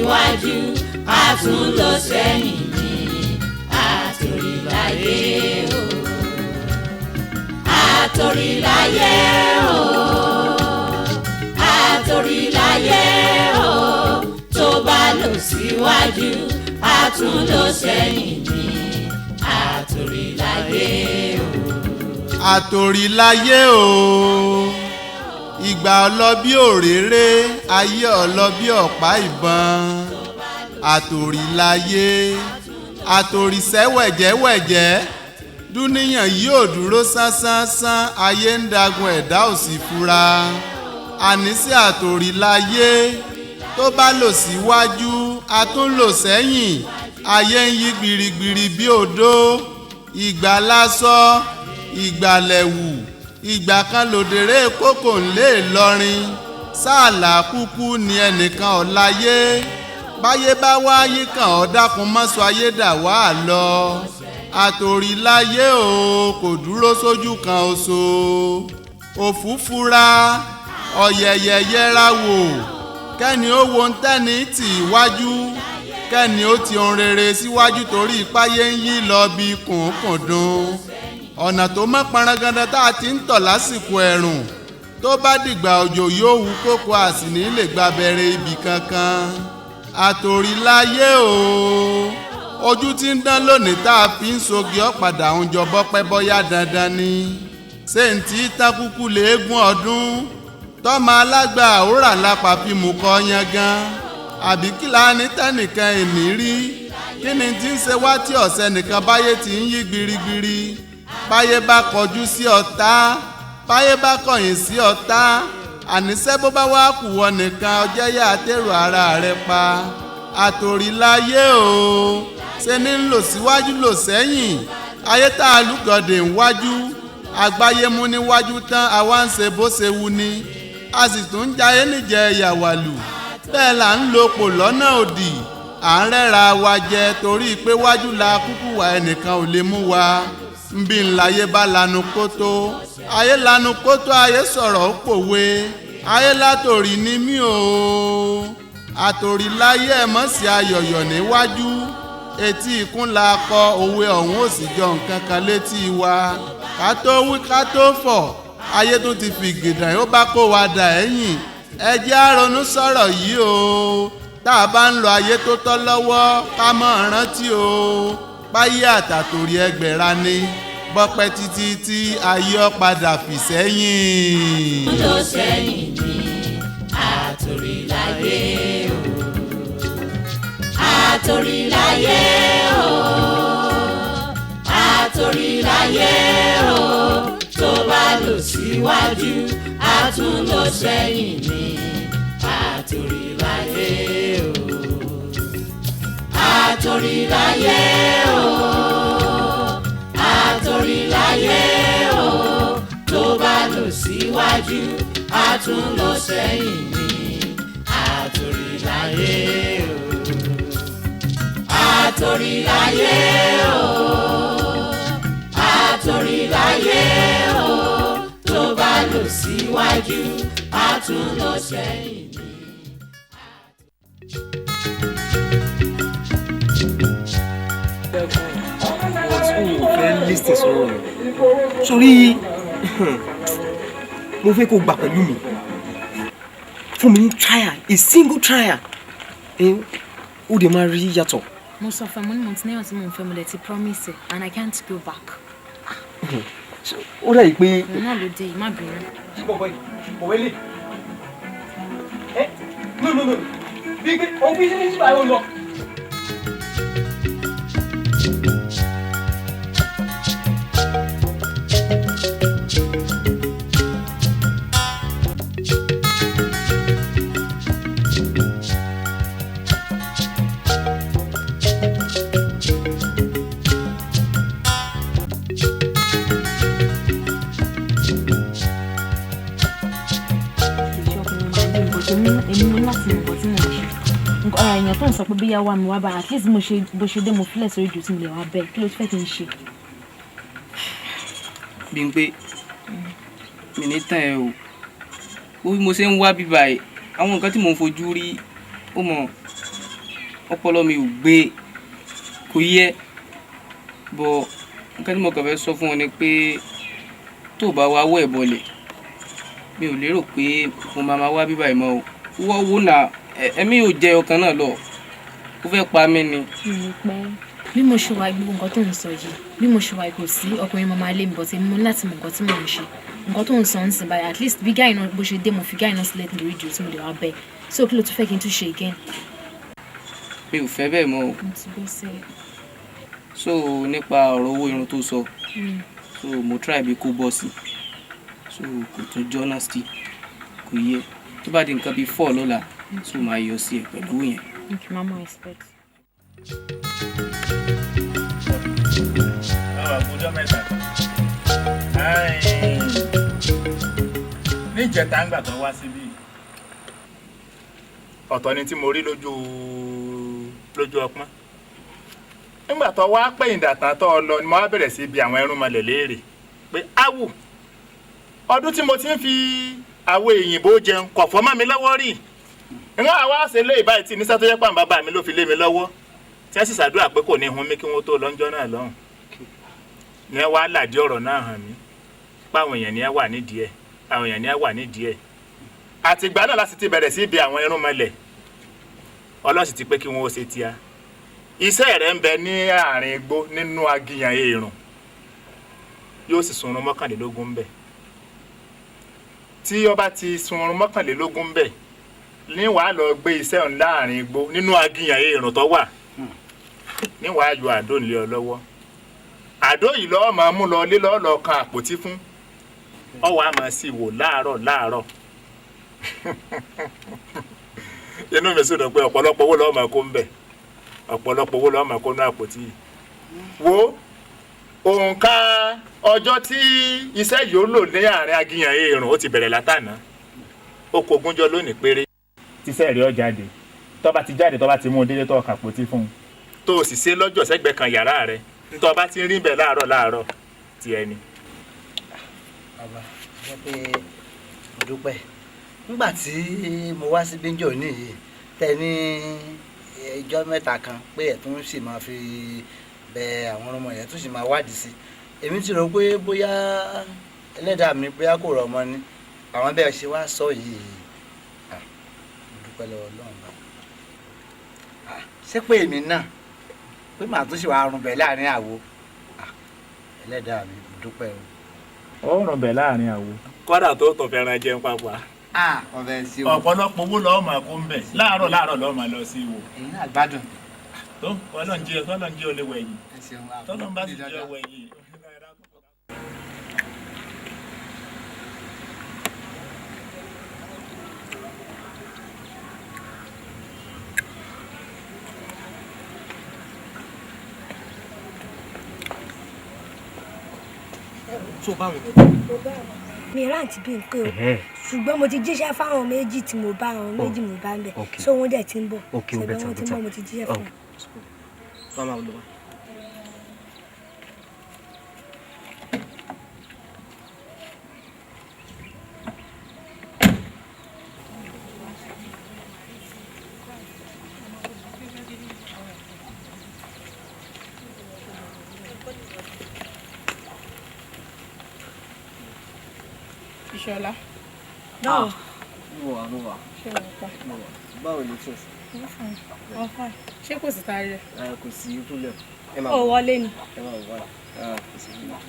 síwájú a tún lọ sẹ́yìn ní àtòríláyé o. Àtòríláyé o. Àtòríláyé o. Tó bá lọ síwájú a tún lọ sẹ́yìn ní àtòríláyé o. Àtòríláyé o. Ìgbà ọlọ́bí òréré ayé ọlọ́bí ọ̀pá ìbọn. Àtòríláyé àtòríṣẹ́ wẹ̀jẹ́wẹ̀jẹ́ dúníyàn yóò dúró sánsánsánsán ayé ń dagun ẹ̀dá ò sì fura. Àníṣe àtòríláyé tó bá lọ síwájú a tún lọ sẹ́yìn ayé ń yí gbirigbiri bí odó. Ìgbà lásọ ìgbà lẹ̀wù ìgbà kan lòdèrè kókò ńlẹ̀ lọrin sáàlà kúkú ni ẹnìkan ọ̀láyé báyé bá wáyé kan ọ̀ dákun mọ́sọ ayé dà wá lọ. Àtòríláyé o kò dúró sójú kan oṣù òfúfúra ọ̀yẹ̀yẹ̀ yẹra wò kẹ́ni ó wo ntẹ́ni tì wájú kẹ́ni ó ti ohun rere síwájú torí ipáyé ń yí lọ bí kùnkùndùn. Ọ̀nà tó mọ́ paranganda tá a ti ń tọ̀ lásìkò ẹ̀rùn tó bá dìgbà òjò yóò wú kókó àsìní lè gba bẹ̀rẹ̀ ibì kankan. Àtòríláyé o ojú tí ń dán lónìí tá a fi ń sogi ọ̀padà ń jọ bọ́pẹ́ bọ́yá dandan ni. Sèǹtì tákùkù léegun ọdún tọ́mọ alágbà àwòrán lápá fi mú kọ́ yangan àbí kìlá ní tẹ́nìkan èní rí kí ni tí ń ṣe wá tí ọ̀sẹ̀ nìkan báyé ti ń yí gbirigbiri. Báyé bá kọjú sí ọ̀tá báyé bá kọ̀yìn sí ọ̀tá àníṣe bó bá wá kù wọ nìkan ọjẹ́ yá àtẹ̀rù ara rẹ pa. Àtòríláyé o ṣe ní ń lọ síwájú lọ sẹ́yìn ayé tá a lùgọ̀dẹ̀ ń wájú àgbáyé mú níwájú tán àwa ń ṣe bó ṣe wù ní a sì tún ń jayé níjẹ ìyàwálù bẹ́ẹ̀ là ń lo pò lọ́nà òdì à ń rẹ́ra wa jẹ torí pé wájú la kúkú wà ẹnìkan ò lè mú wa. Nbí ńláyé bá lanu kótó ayé lanu kótó ayé sọ̀rọ̀ ó pòwe ayé látòrí ní mí o. Àtòríláyé ẹ̀ mọ̀ sí ayọ̀yọ̀ níwájú etí ikún la kọ òwe ọ̀hún ò sì jọ nǹkan kan létí wa ká tó wí ká tó fọ̀ ayé tó ti fi gèdàn ó bá kó wa dà ẹ̀yìn ẹ jẹ́ á ronú sọ̀rọ̀ yìí o. Tá a bá ń lo ayé tó tọ́ lọ́wọ́ ká mọ̀ rántí o báyé àtàtòrí ẹgbẹ̀ra ni bọ́pẹ́ títí tí ayé ọ padà fì sẹ́yìn. Lọ sẹ́yìn ní àtòríláyé o. Àtòríláyé o. Àtòríláyé o. Tó bá lọ síwájú a tún lọ sẹ́yìn ní àtòríláyé o. Àtòríláyé o. Àtòríláyé o. Tó bá lọ síwájú a tún lọ sẹ́yìn ní àtòríláyé o. Àtòríláyé o. Àtòríláyé o. Tó bá lọ síwájú a tún lọ sẹ́yìn ní. Listen sọ̀rọ̀ yẹn sórí mo fẹ́ kó gbà pẹ̀lú mi fún mi ní trial a single trial ó dẹ̀ máa rí yàtọ̀. Mo sọ fún ẹ mo ní mo ti náyàn tí mo ń fẹ́ mo lè ti promise and I can't go back. ó dà yìí pé. òun náà ló dé yìí má bínú. bọ̀wẹ́ lè no bí pé òun bí sí ní síbà yóò lọ. èmi mo ní láti mọ̀ nǹkan tí mo ṣe èèyàn tó ń sọ pé bí yá wá mi wá bá at least bó ṣe dé mo fílẹ̀ sórí jù tí mo lè wá bẹ́ẹ̀ kí ló fẹ́ kí n ṣe. Bímpé mi ní tàn ẹ́ o bí mo ṣe ń wá bíbá ẹ̀ àwọn nǹkan tí mò ń fojú rí ó mọ̀ ọpọlọ mi ò gbé kò yẹ bọ̀ nǹkan tí mo kàn fẹ́ sọ fún ọ ni pé tó bá wá wọ́ ẹ̀ bọ̀lẹ̀ mi ò lérò pé mo máa wá bíbá ìmọ̀ o wọ́n wò náà ẹ̀mí ò jẹ́ ọkàn náà lọ ó fẹ́ pa mí ni. bí mo ṣe wà gbogbo nǹkan tó ń sọ yìí bí mo ṣe wà kò sí ọkùnrin máa lé mi bọ̀ tí mo láti mọ nǹkan tí mò ń ṣe nǹkan tó ń sọ ń sìn báyìí at least bí gáì náà bó ṣe dé mo fi gáì náà sílẹ̀ lórí ìjọ tí mo lè wá bẹ́ẹ̀ so kí ló tún fẹ́ kí n tún ṣe again. mi ò fẹ́ bẹ́ẹ̀ mọ́ o. mo ti gbọ́ sí ẹ. so nípa ọ̀rọ̀ owó irun tó sọ so mo try bí kò bọ́ sí so kò tún jọ́nà sí kò yẹ tó bá di nǹkan bíi 4 lọ́la so máa yọ sí ẹ pẹ̀lú yẹn. okay mama expect. àkójọ mẹ́ta kan níjẹta ńgbà tó wá síbí ọ̀tọ̀ ni tí mo rí lójú ọpọ́n nígbà tó wá pẹ̀yìn dàtà tó lọ ni mo wá bẹ̀rẹ̀ sí bí àwọn ẹrúnmọlẹ̀ léèrè pé áwù ọdún tí mo ti ń fi àwo èyìnbó jẹun kò fọ́ mọ́ mi lọ́wọ́ rí ìwọ́n àwa ṣe lé ìbáyìí tí níṣẹ́ tó yẹ pàǹ bàbá mi ló fi lé mi lọ́wọ́ tí wọ́n sì ṣàdúrà pé kò ní hun mí kí wọ́n tó lọ́njọ́ náà lọ́hùn ní ẹ wá làdí ọ̀rọ̀ náà hàn mí páwọn èèyàn ní ẹ wà nídìí ẹ̀ àwọn èèyàn ní ẹ wà nídìí ẹ̀ àtìgbà náà láti ti bẹ̀rẹ̀ sí ibi àwọn irúnmọlẹ̀ ọlọ́sì ti pé kí wọ́n ó ṣe tíá iṣẹ́ rẹ̀ ń bẹ ní àárín igbó nínú agiyan èèrùn yóò sì sunrun 21 ń bẹ tí ó bá ti sunrun 21 ń bẹ ní wàá lọ gbé iṣẹ́ ọ̀hún láàrin igbó nínú agiyan èèrùn tó wà ní wàá yọ àdó nílé ọ lọ́wọ́ àdó yìí lọ́ọ́ máa mú lọ lé lọ́ọ́ lọ kan àpótí fún ọwọ́ a máa sì wò láàárọ̀ inú mi sì dùn pé ọ̀pọ̀lọpọ̀ owó lọ́ọ́ máa kó ń bẹ̀ ọ̀pọ̀lọpọ̀ owó lọ́ọ́ máa kó ní àpótí yìí wo òǹkà ọjọ́ tí iṣẹ́ yìí ó lò ní àárín agiyan èèrùn ó ti bẹ̀rẹ̀ látàná ó kó ogúnjọ́ lónìí péré tíṣẹ́ rí ọ jáde tó bá ti jáde tó bá ti mú un délé tó ọkà àpótí fún un tó o sì ṣe lọ́jọ́ sẹ́gbẹ̀ẹ́ kan yàrá rẹ̀ nítorí bá ti rí bẹ̀ láàárọ̀ ti ẹni. bàbá jẹ́ pé mo dúpẹ́ nígbà tí mo wá sí bíńjọ níyì tẹ ní ìjọ mẹ́ta kan pé ẹ̀tún sì máa fi bẹ àwọn ọmọ yẹn tó sì máa wádìí sí èmi ti rò pé bóyá ẹlẹ́dàá mi bóyá kò rọ ọmọ ni àwọn bẹ́ẹ̀ ṣe wá sọ yìí mo dúpẹ́ lọ́wọ́ Ọlọ́run bá ṣé pé èmi náà pé màá tún ṣe wàá rùn bẹ̀ láàrin àwo ẹlẹ́dàá mi mo dúpẹ́ o. ó rùn bẹ̀ láàrin àwo. kọ́dà tó tọ̀ fẹ́ràn jẹun papà. ọbẹ̀ sí o. ọ̀pọ̀lọpọ̀ owó lọ́ọ́ máa kó ń bẹ̀ láàárọ̀ lọ́ọ́ máa lọ sí ìwò. èyí náà gbádùn. tó Ọlọ́run jẹ́ olè wẹ̀yìn tọ́lọ́run bá sì jẹ́ wẹ̀yìn. tó bá wọn. mi rántí bí n pé o ṣùgbọ́n mo ti jíṣẹ́ fáwọn méjì tí mo bá àwọn méjì mo bá ń bẹ̀ so wọ́n dẹ̀ ti ń bọ̀ ṣẹ̀bẹ̀ wọ́n ti ń bọ̀ mo ti jíṣẹ́ fún wọn. Ìṣọ̀lá. Báwo? Mo wà. Ṣé wọ́n pa? Mo wà. Báwo ni tí o sì? Wọ́n fà. Ṣé kò sì taari rẹ̀? Kò sí problem. Ó wọlé ni. Ẹ máa wọlé. Kò sí problem.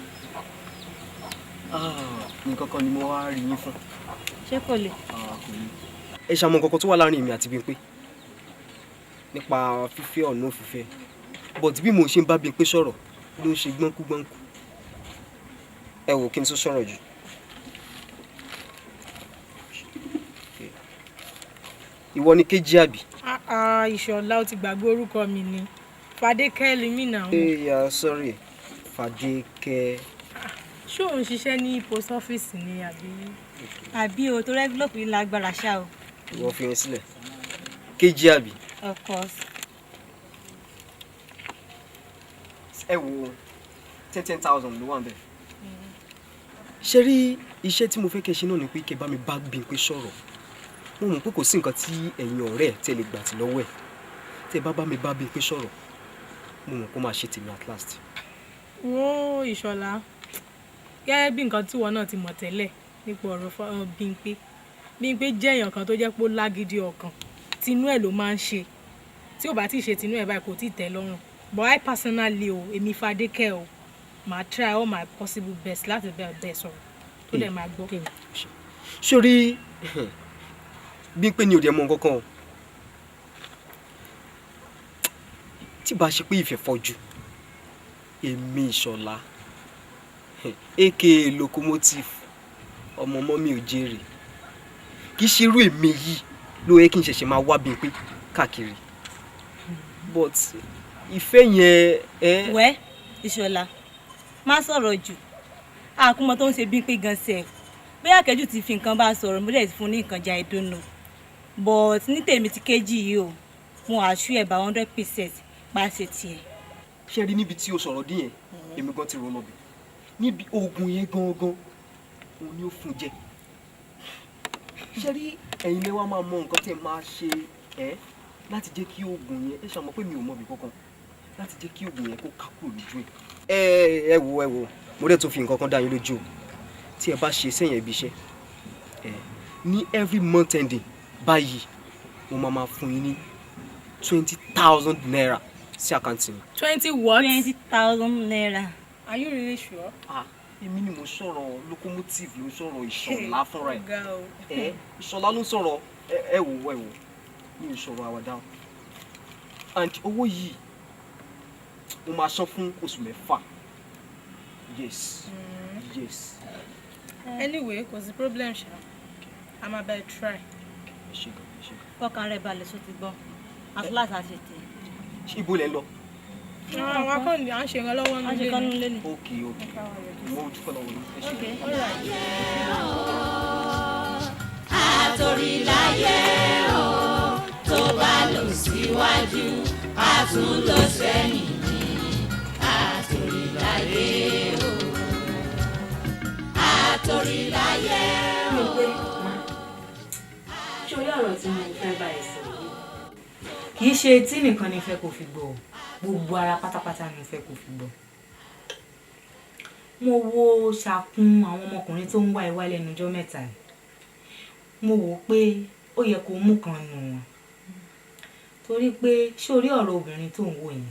Nǹkan kan ni mo wá rí yín fún. Ṣé kò lè? Kò lè. Ẹ ṣàmọ̀ nǹkan kan tó wà láàrin èmi àti Bímpé nípa fífẹ́ ọ̀nà òfìfẹ́ but bí mo ṣe ń bá Bímpé sọ̀rọ̀ ló ń ṣe gbọ́nkú. Ẹ wò kí n tó sọ̀rọ̀ jù. Ìwọ ni kejì àbí? Ìṣọ̀lá ó ti gbàgbé orúkọ mi ni Fadékẹ́ lèmi náà. Yeah, sorry. Fadékẹ́. Ṣé òun ṣiṣẹ́ ní post office ni àbí o tó rẹ́gúlọ̀ fi lágbára ṣá o. Ìwọ fi yẹn sílẹ̀. Kejì àbí? Of course. Ẹ wo 10,000 ló wà ń bẹ̀. Ṣé rí iṣẹ́ tí mo fẹ́ kẹ́ ṣe náà ni pé kẹ́ bá mi bá Bímpé sọ̀rọ̀. Mo mọ̀ pé kò sí nǹkan tí ẹ̀yin ọ̀rẹ́ ẹ̀ tẹ́ lè gbà tí lọ́wọ́ ẹ̀ tẹ́ bá mi bá Bímpé sọ̀rọ̀ mo mọ̀ kó máa ṣe tèmi at last. wo Ìṣọ̀lá gẹ́gẹ́ bí nǹkan tí wọn náà ti mọ̀ tẹ́lẹ̀ nípa ọ̀rọ̀ Bímpé jẹ́ èèyàn kan tó jẹ́ pé ó lágídí ọkàn tinú ẹ̀ ló máa ń ṣe tí ò bá tí ì ṣe tinú ẹ̀ báyìí kò tí ì tẹ́ lọ́rùn but I personally o èmi Fadékẹ́ o màá try all my possible best láti bẹ́ẹ̀ sọ̀rọ̀ tó dẹ̀ máa gbọ́. sórí Bímpé ni ò dẹ̀ mọ nǹkan kan o tí bá ṣe pé ìfẹ́ fọ́jú èmi Ìṣọ̀lá aka locomotive ọmọ mi ò jèrè kì í ṣe irú èmi yìí ló yẹ kí n ṣẹ̀ṣẹ̀ máa wá Bímpé káàkiri but ìfẹ́ yẹn. wẹ́ Ìṣọ̀lá má sọ̀rọ̀ jù àkúmọ̀ tó ń ṣe Bímpé gan sef bóyá kẹ́jù ti fi nǹkan bá sọ̀rọ̀ mo lè fún ní nǹkan jà ìdónà but ní tèmi ti kéjì yìí o mo àṣù ẹ̀ bá 100% pa ṣe tiẹ̀. ṣé rí níbi tí o sọ̀rọ̀ dín yẹn èmi gan ti ronú bí níbi oògùn yẹn gangan òun ni ó fún jẹ ṣé rí ẹ̀yin lẹ́wọ́ máa mọ nǹkan tí ẹ máa ṣe láti jẹ́ kí oògùn yẹn ẹ ṣàmọ́ pé mi ò mọ̀ bí kankan láti jẹ́ kí oògùn yẹn kó ká kúrò lójú ẹ̀. ẹ wo mo dẹ̀ tún fi nǹkan kan dá yín lójú o tí ẹ bá ṣe sẹ́yìn ibi iṣẹ́ ní every month ending báyìí mo máa fún yín ní 20,000 naira sí àkáǹtì mi. 20 what? 20,000 naira. Are you really sure? èmi ni mo sọ̀rọ̀ locomotive ló sọ̀rọ̀ Ìṣọ̀lá fúnra ẹ̀ Ìṣọ̀lá ló sọ̀rọ̀ ẹ wò mi ò sọ̀rọ̀ àwàdà and owó yìí mo máa san fún oṣù 6. yes. Anyway kò sí problem ṣá a máa bẹ try. fọkàn rẹ balẹ̀ sọ ti gbọ́ at last a ṣe tẹ̀. ṣé ibo lẹ lọ. àwọn akọ́ni à ń ṣe ìrànlọ́wọ́ nílé ni. ok mo ò dúpẹ́ lọ́wọ́ yín. àtòrìláyé o tó bá lọ síwájú a tún lọ sẹ́yìn ní àtòrìláyé o àtòrìláyé o. ṣé orí ọ̀rọ̀ tí mo fẹ́ bá ẹ sọ yìí kì í ṣe etí nìkan ni fẹ́ kó fi gbọ́ gbogbo ara pátápátá ni fẹ́ kó fi gbọ́. mo wo ṣàkún àwọn ọmọkùnrin tó ń wá ẹ wá lẹ́nu ọjọ́ mẹ́ta yìí mo wò pé ó yẹ kó mú kan nù wọn torí pé ṣé orí ọ̀rọ̀ obìnrin tó ń wò yẹn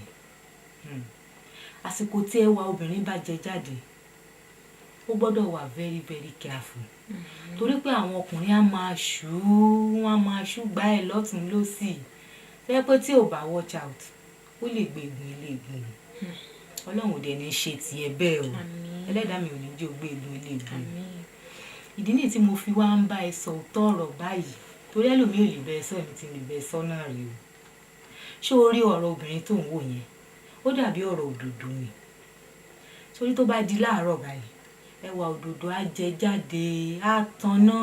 àsìkò tí ẹwà obìnrin bá jẹ jáde ó gbọ́dọ̀ wà very very careful torí pé àwọn ọkùnrin á máa ṣú gbá ẹ lọ́tún lósì fẹ́ pé tí ò bá watch out ó lè gbégun ilé ìgbìn Ọlọ́run ò dẹ̀ ní ṣe tiẹ̀ bẹ́ẹ̀ o ẹlẹ́dàá mi ò ní jẹ́ ògbégun ilé ìgbìn ìdí nìyí tí mo fi wá ń bá ẹ sọ òótọ́ ọ̀rọ̀ báyìí torí ẹlòmíì ò lè bẹ ẹ sọ èmi tí mi bẹ ẹ sọ náà rí o ṣé o rí ọ̀rọ̀ obìnrin tó ń wò yẹn ó dàbí ọ̀rọ̀ òdòdó ni torí tó bá di láàárọ̀ báyìí ẹwà òdòdó á jẹ jáde á tanná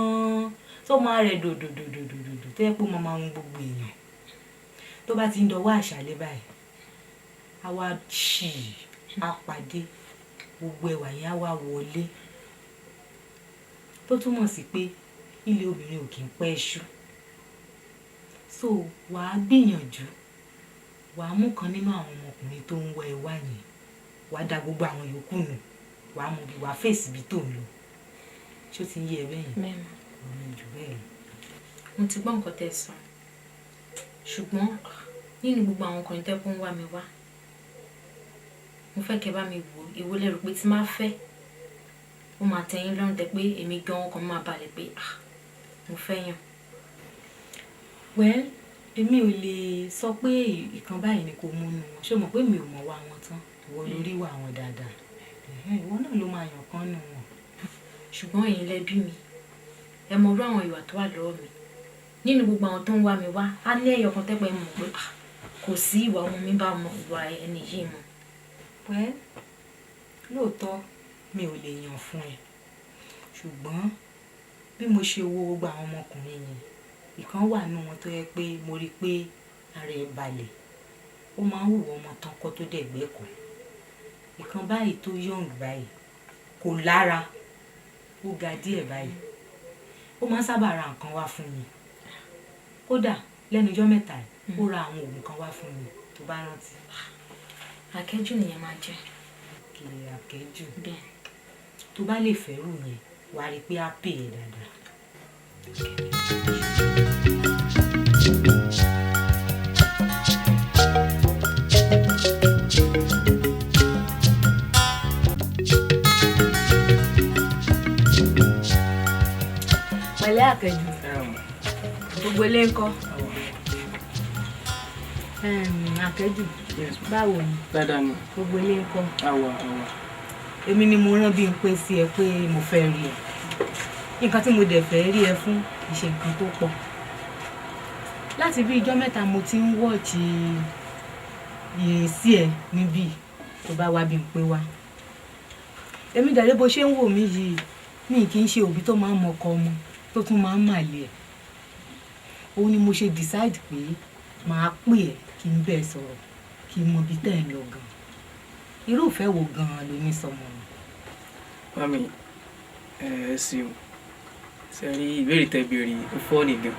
tó máa rẹ dòdòdòdòdòdò tó yẹ pé mo máa ń gbogbo èèyàn tó bá ti ń dọwọ́ àṣálẹ́ báyìí á wá ṣì á pàdé gbogbo ẹwà yẹn á wá wọlé tó túmọ̀ sí pé ilé obìnrin ò kì í pẹ́ ṣú so wàá gbìyànjú wàá mú kan nínú àwọn ọmọkùnrin tó ń wọ ẹ wá yẹn wàá da gbogbo àwọn yòókù nù wàá mọ bí wàá fèsì bí tó ń lọ ṣé ó ti yé ẹ bẹ́yìn ọ̀run jù bẹ́ẹ̀ lọ. mo ti gbọ́ nǹkan tẹ́ sọ ṣùgbọ́n nínú gbogbo àwọn ọkùnrin tẹ́ kó ń wá mi wá mo fẹ́ kẹ́ bá mi wò èwo lẹ́rù pé tí máa fẹ́ ó máa tẹ́yìn lọ́rùn tẹ́ pé èmi gan ọkàn máa balẹ̀ pé mo fẹ́ yàn. well èmi ò lè sọ pé ìkan báyìí ni kò mú nu wọn ṣé o mọ̀ pé mi ò mọ̀ wá wọn tán ìwọ lórí wà wọn dáadáa ìwọ náà ló máa yàn kán nù wọn. ṣùgbọ́n ẹ̀yin lẹ bí mi ẹ mọ irú àwọn ìwà tó wà lọ́wọ́ mi nínú gbogbo àwọn tó ń wá mi wá á ní ẹyọ kan tẹ́pẹ́ mọ̀ pé kò sí ìwà ọmọ mi bá mọ ìwà ẹni yìí mọ́. well lóòótọ́ mi ò lè yàn fún ẹ ṣùgbọ́n bí mo ṣe wo gbogbo àwọn ọmọkùnrin yẹn ìkan wà nínú wọn tó yẹ pé mo rí i pé ara ẹ balẹ̀ ó máa ń hùwà ọmọ tán kọ́ tó dẹ̀ gbẹ́kọ̀ọ́ ìkan báyìí tó young báyìí kò lára ó ga díẹ̀ báyìí ó máa ń sábà ra nǹkan wá fún mi kódà lẹ́nu ọjọ́ mẹ́ta yìí ó ra àwọn oògùn kan wá fún mi tó bá rántí. Àkẹ́jù nìyẹn máa jẹ́. Kiri àkẹ́jù. Bẹ́ẹ̀. Tó bá lè fẹ́rù yẹn wàá rí pé á pè é dáadáa. Pẹ̀lẹ́ Àkẹ́jù. Gbogbo ilé ńkọ́? Àkẹ́jù. Báwo ni? Dáadáa ni. Gbogbo ilé ńkọ́? Àwa. Èmi ni mo rán bí n pé sí ẹ pé mo fẹ́ rí ẹ. Nǹkan tí mo dẹ̀ fẹ́ rí ẹ fún ìṣe nǹkan tó pọ̀. Láti bí ijọ́ mẹ́ta mo ti ń wọ́ọ̀chì ìyèsí ẹ níbí tó bá wá bí n pé wá. Èmi dàdé bó ṣe ń wò mí yìí mi kì í ṣe òbí tó máa ń mọkọ ọmọ tó tún máa ń màlẹ ẹ. Òun ni mo ṣe decide pé màá pè ẹ́ kí n bẹ́ẹ̀ sọ̀rọ̀ kí n mọ ibi tẹ́ ẹ̀ ń lọ gan. Irúfẹ́ wo gan-an ló ní sọmọ mi? Mami, ẹ ṣeun. Ṣé rí ìbéèrè tẹ́ béèrè ó fọ́ nìgan.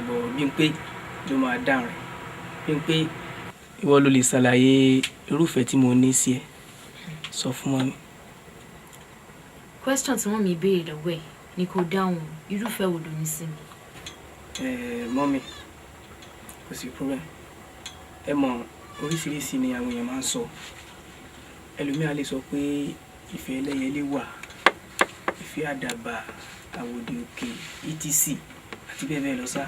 Bọ̀ Bímpé ló máa dáhùn rẹ̀. Bímpé ìwọ ló lè ṣàlàyé irúfẹ́ tí mo ní sí ẹ. Sọ fún mami. Question tí wọ́n mi béèrè lọ́wọ́ ẹ̀ ni kò dáhùn irúfẹ́ wo ló ní sí mi. Mọ́mí kò sí problem. Ẹ mọ̀ oríṣiríṣi ni àwọn èèyàn máa ń sọ. Ẹlòmíà lè sọ pé ìfẹ́ ẹlẹ́yẹlé wà, ìfẹ́ àdàbà, àwòdì òkè, etc àti bẹ́ẹ̀ bẹ́ẹ̀ lọ sá.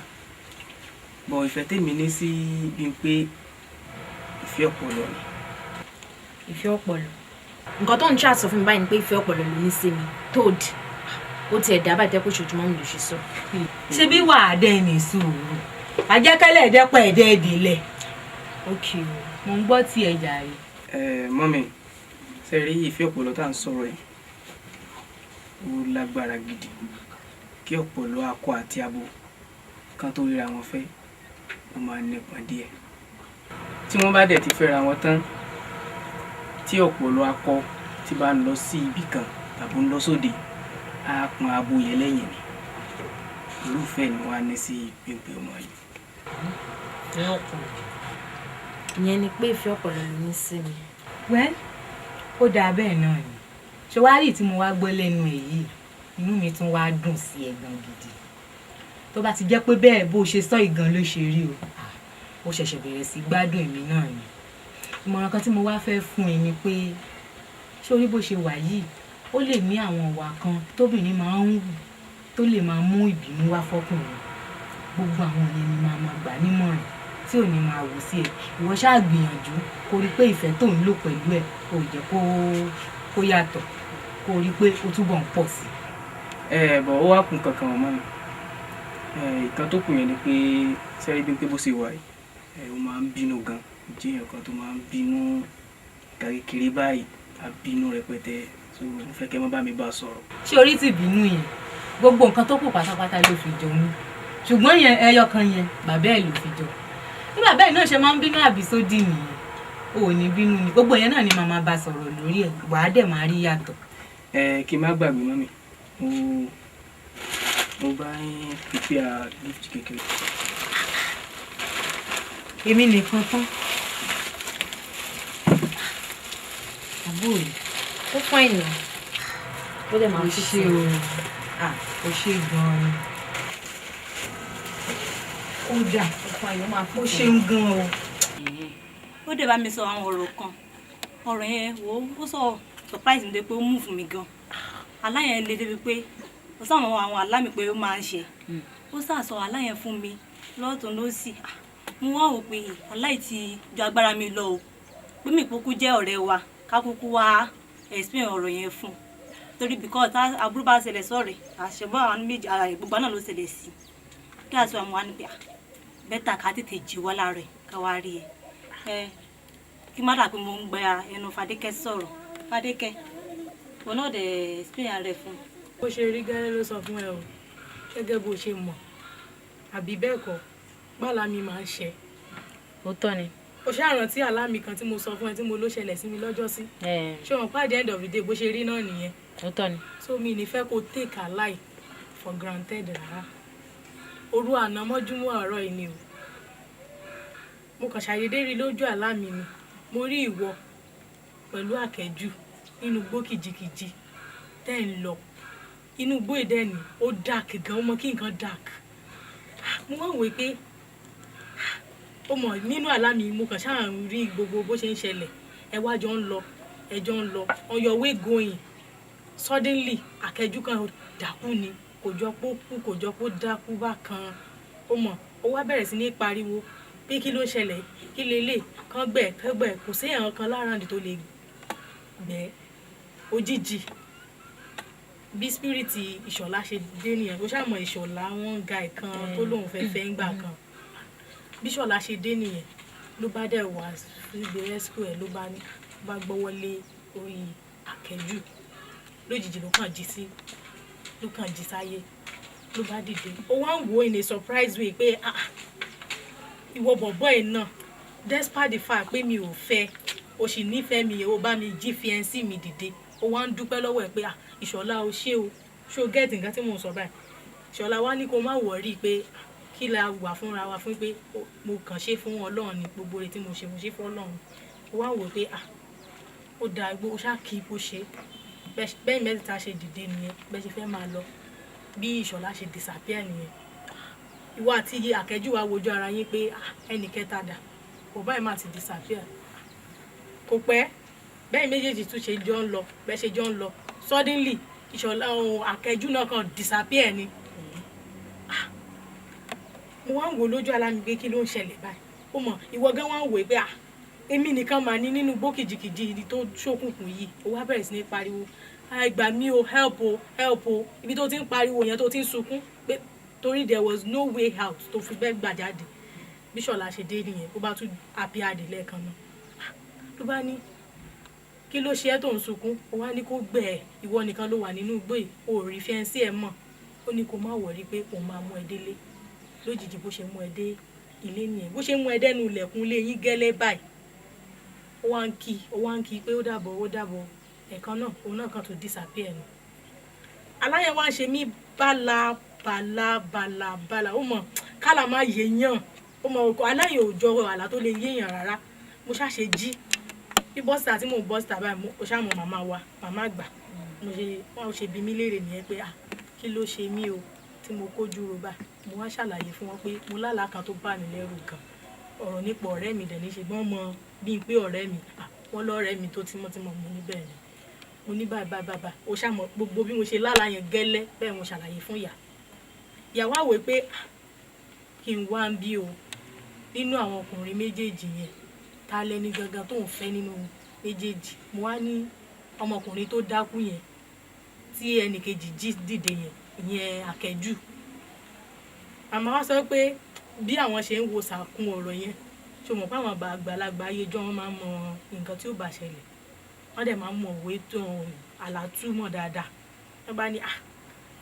Bọ̀ ìfẹ́ tèmi ní sí Bímpé ìfẹ́ ọpọlọ ni. Ìfẹ́ ọpọlọ. Nǹkan tó ń ṣáà sọ fún mi báyìí ni pé ìfẹ́ ọpọlọ ló ní sí mi. Toad. Ó ti ẹ̀dá bá ìtẹ́kùn ṣojúmọ́ mi ló ṣe sọ. Ṣé bí wà á dẹ́ ní sùúrù? Àjẹkẹ́lẹ̀ ẹ̀dẹ́pọ̀ ẹ̀dẹ́ ìdílẹ̀. Okay o. Mo ń gbọ́ tí ẹ jàre. Mọ́mí ṣe rí ìfẹ́ ọpọlọ tá à ń sọ̀rọ̀ yìí ó lágbára gidi. Kí ọpọlọ akọ àti abo kan tó ríra wọn fẹ́ ó máa nípọn díẹ̀. Tí wọ́n bá dẹ̀ ti fẹ́ra wọn tán tí ọpọlọ akọ ti bá ń lọ sí ibì kan tàbí ń lọ sóde á pọn abo yẹn lẹ́yìn ni. Irúfẹ́ ni wọ́n á ní sí Bímpé ọmọ yìí. Ìyẹn ni pé ìfẹ́ ọpọlọ ló ní sí mi. Well, ó dáa bẹ́ẹ̀ náà ni. Ṣé wàá rí tí mo wá gbọ́ lẹ́nu èyí inú mi tún wá dùn sí ẹ gan gidi. Tó bá ti jẹ́ pé bẹ́ẹ̀ bó ṣe sọ ìgan ló ṣe rí o. Ó ṣẹ̀ṣẹ̀ bẹ̀rẹ̀ sí gbádùn èmi náà ni. Ìmọ̀ràn kan tí mo wá fẹ́ fún ẹ ni pé ṣé orí bó ṣe wà yìí ó lè ní àwọn ìwà kan tóbìnrin máa ń wù tó lè máa mú ìbínú wá fọ́kùnrin. Gbogbo àwọn yẹn ni máa gbà nímọ̀ràn tí ò ní máa wò sí ẹ. Ìwọ ṣáà gbìyànjú kó rí pé ìfẹ́ tó ń lò pẹ̀lú ẹ kò jẹ́ kó yàtọ̀ kó rí pé ó túbọ̀ ń pọ̀ sí. Bọ̀ ó wá kún kankan ọmọ mi. Ìkan tó kù yẹn ni pé sẹ́rí Bímpé bó ṣe wà yìí ó máa ń bínú gan. Jẹ́ èèyàn kan tó máa ń bínú kékeré báyìí àbínú rẹpẹtẹ. So mo fẹ́ kẹ́ mọ́ bá mi bá sọ̀rọ̀. Ṣé orí ti bínú yẹn gbogbo nǹkan tó kù pátápátá ló fi jọ mú ṣùgbọ́n yẹn ẹyọ kan yẹn bàbá ẹ̀ ló fi jọ. Bí bàbá ẹ̀ náà ṣe máa ń bínú àbísódì nìyẹn ò ní bínú ni gbogbo yẹn náà ni màmá bá sọ̀rọ̀ lórí ẹ̀ wàá dẹ̀ máa rí yàtọ̀. Kí n má gbàgbé mọ́ mi mo bá ń prepare gift kékeré. Èmi nìkan tán. Àbúrò yìí Ó fún ènìyàn. Ó dẹ̀ máa fi ṣe o. Ó ṣe gan-an ni. Ó dà ó ṣe ń gan o. Ó dẹ̀ bá mi sọ àwọn ọ̀rọ̀ kan ọ̀rọ̀ yẹn ó sọ surprise mi dé pé ó mú fún mi gan. Àlá yẹn le débi pé ó sọ àwọn àlá mi pé ó máa ń ṣe ó sàsọ àlá yẹn fún mi lọ́tún lósì. Mo wá wò pé àlá yìí ti ju agbára mi lọ o pé mi kúkú jẹ́ ọ̀rẹ́ wa ká kúkú wá explain ọ̀rọ̀ yẹn fún torí because àbúrò bá ṣẹlẹ̀ sọ̀rẹ́ àṣẹbọ́ àwọn méjì ara rẹ̀ gbogbo náà ló ṣẹlẹ̀ sí kí àṣọ àwọn wa ní pé bẹ́tà ká tètè jí wá lára ẹ̀ ká wá rí ẹ kí má dà pé mo ń gba ẹnu Fadékẹ́ sọ̀rọ̀ Fadékẹ́ òun náà dẹ̀ explain rẹ̀ fún. Bó ṣe rí gẹ́lẹ́ ló sọ fún ẹ o gẹ́gẹ́ bó ṣe mọ̀ àbí bẹ́ẹ̀ kọ́ gbàlá mi máa ń ṣe. Ó tọ́ ni. Ó ṣàrántí àlá mi kan tí mo sọ fún ẹ tí mo ló ṣẹlẹ̀ sí mi lọ́jọ́ sí. Ṣé wọn pàdé end of the day bó ṣe rí náà nìyẹn. Ó tọ́ ni. So mi ní fẹ́ kó take a lie for granted rárá. Òru àná mọ́júmọ́ àárọ̀ yìí ni o mo kàn ṣàdédé rí lójú àlá mi ni mo rí ìwọ pẹ̀lú àkẹ́jù nínú igbó kìjikìji tẹ́ ń lọ inú igbó ìdẹ́ni ó dark gan ọmọ kí nǹkan dark mo wá wò pé ó mọ̀ nínú àlá mi mo kàn ṣáà ń rí gbogbo bó ṣe ń ṣẹlẹ̀ ẹ wá jọ ń lọ ẹjọ́ ń lọ on your way going suddenly àkẹ́jù kan dákú ni kò jọ pé ó kú kò jọ pé ó dákú bákan ó mọ̀ ó wá bẹ̀rẹ̀ sí ní pariwo pé kí ló ṣẹlẹ̀ kí lélẹ̀ kán gbẹ̀ kò sí èèyàn kan lára àdì tó lè gbẹ́ òjijì bí spiriti ìṣọ̀lá ṣe dé nìyẹn ó ṣàmọ̀ ìṣọ̀lá wọn ga ìkan tó lóun fẹ́ ń gbà kan bí ìṣọ̀lá ṣe dé nìyẹn ló bá dẹ̀ wá síbi rescue ẹ̀ ló bá gbọ́wọ́ lé orí àkẹ́jù lójijì ló kàn jí sáyé ló bá dìde ó wá ń wo in a surprise way pé ìwọ bọ̀bọ̀ ẹ̀ náà despite the fact pé mi ò fẹ́ o sì nífẹ̀ẹ́ mi ó bá mi jí fiancé mi dìde ó wá ń dúpẹ́ lọ́wọ́ ẹ̀ pé ìṣọ̀lá o ṣé o ṣó gẹ́ẹ̀tì nǹkan tí mò ń sọ báyìí ìṣọ̀lá wá ní kó má wọ̀rí pé kí la wà fúnra wa fún pé mo kàn ṣe fún Ọlọ́run ní gbogbo rẹ̀ tí mo ṣe fún Ọlọ́run ó wá wò pé ó da igbó ó ṣáà kí bó ṣe bẹ́ẹ̀ mẹ́ta ṣe dìde nìyẹn bẹ́ẹ̀ ṣe fẹ́ máa lọ bí ìṣọ̀lá ṣe disappear nìyẹn ìwọ àti àkẹ́jù wa wojú ara yín pé ẹnì kẹta dà kò báyìí má ti disappear kò pẹ́ bẹ́ẹ̀ méjèèjì tún ṣe jọ ń lọ bẹ́ẹ̀ ṣe jọ ń lọ suddenly ìṣọ̀lá àkẹ́jù náà kàn disappear ni mo wá ń wò lójú ara mi pé kí ló ń ṣẹlẹ̀ báyìí ó mọ̀ ìwọ gan wá ń wò pé èmi nìkan mà ní nínú igbó kìjikìji ibi tó ṣókùnkùn yìí ó wá bẹ̀rẹ̀ sí ní pariwo gbà mí o help o ibi tó ti ń pariwo yẹn tó ti ń sunkún pé torí there was no way out tó fi bẹ́ẹ̀ gbà jáde bí Ṣọlá ṣe dé nìyẹn ó bá tún happy adé lẹ́ẹ̀kan náà ló bá ní kí ló ṣe ẹ́ tó ń sunkún ó wá ní kó gbẹ̀ ẹ́ ìwọ nìkan ló wà nínú igbó yìí ó rí fiancé ẹ̀ mọ̀ ó ní kó má wọ̀rí pé òun máa mú ẹ délé lójijì bó ṣe mú ẹ dé ilé nìyẹn bó ṣe mú ẹ dẹ́nu ilẹ̀kùn ilé yín gẹ́lẹ́ báyìí ó wá ń kí pé ó dàbọ̀ ẹ̀kan náà òun náà kan tó disappear ni aláyẹ̀ wá ń ṣe mí bala ó mọ̀ kálá má yéèyàn ó mọ̀ ọkọ̀ aláyẹ̀ ò jọ àlá tó lè yéèyàn rárá mo ṣàṣe jí bí bọ́sítà tí mò ń bọ́sítà báyìí mo ṣàmọ̀ màmá àgbà wọ́n ṣe bí mí léèrè nìyẹn pé kí ló ṣe mí o tí mo kójú ro bá mo wá ṣàlàyé fún wọn pé mo lálàá kan tó bà mí lẹ́rù gan ọ̀rọ̀ nípa ọ̀rẹ́ mi dẹ̀ ní ṣe gbọ́n mọ bí n pé ọ̀rẹ́ mi wọ́n lọ́rẹ́ mi tó tímọ́tímọ́ mo ní bẹ́ẹ̀ ni mo ní bàbá ó ṣàmọ̀ gbogbo bí mo ṣe lálàá yẹn gẹ́lẹ́ bẹ́ẹ̀ mo ṣàlàyé fún ìyàwó àwẹ̀ pé kí n wá ń bí o nínú àwọn ọkùnrin méjèèjì yẹn ta lẹni gangan tó ń fẹ́ nínú méjèèjì mo wá ní ọmọkùnrin tó dákú yẹn tí ẹnìkejì jí dìde ìyẹn àkẹ́jù àmọ́ wá sọ pé bí àwọn ṣe ń wo sàkún ọ̀rọ̀ yẹn ṣe mọ̀ pé àwọn àgbàlagbà ayéjọ́ wọn máa ń mọ nǹkan tí ó bá ṣẹlẹ̀ wọ́n dẹ̀ máa ń mọ òwe tó àlàtúmọ̀ dáadáa wọ́n bá ní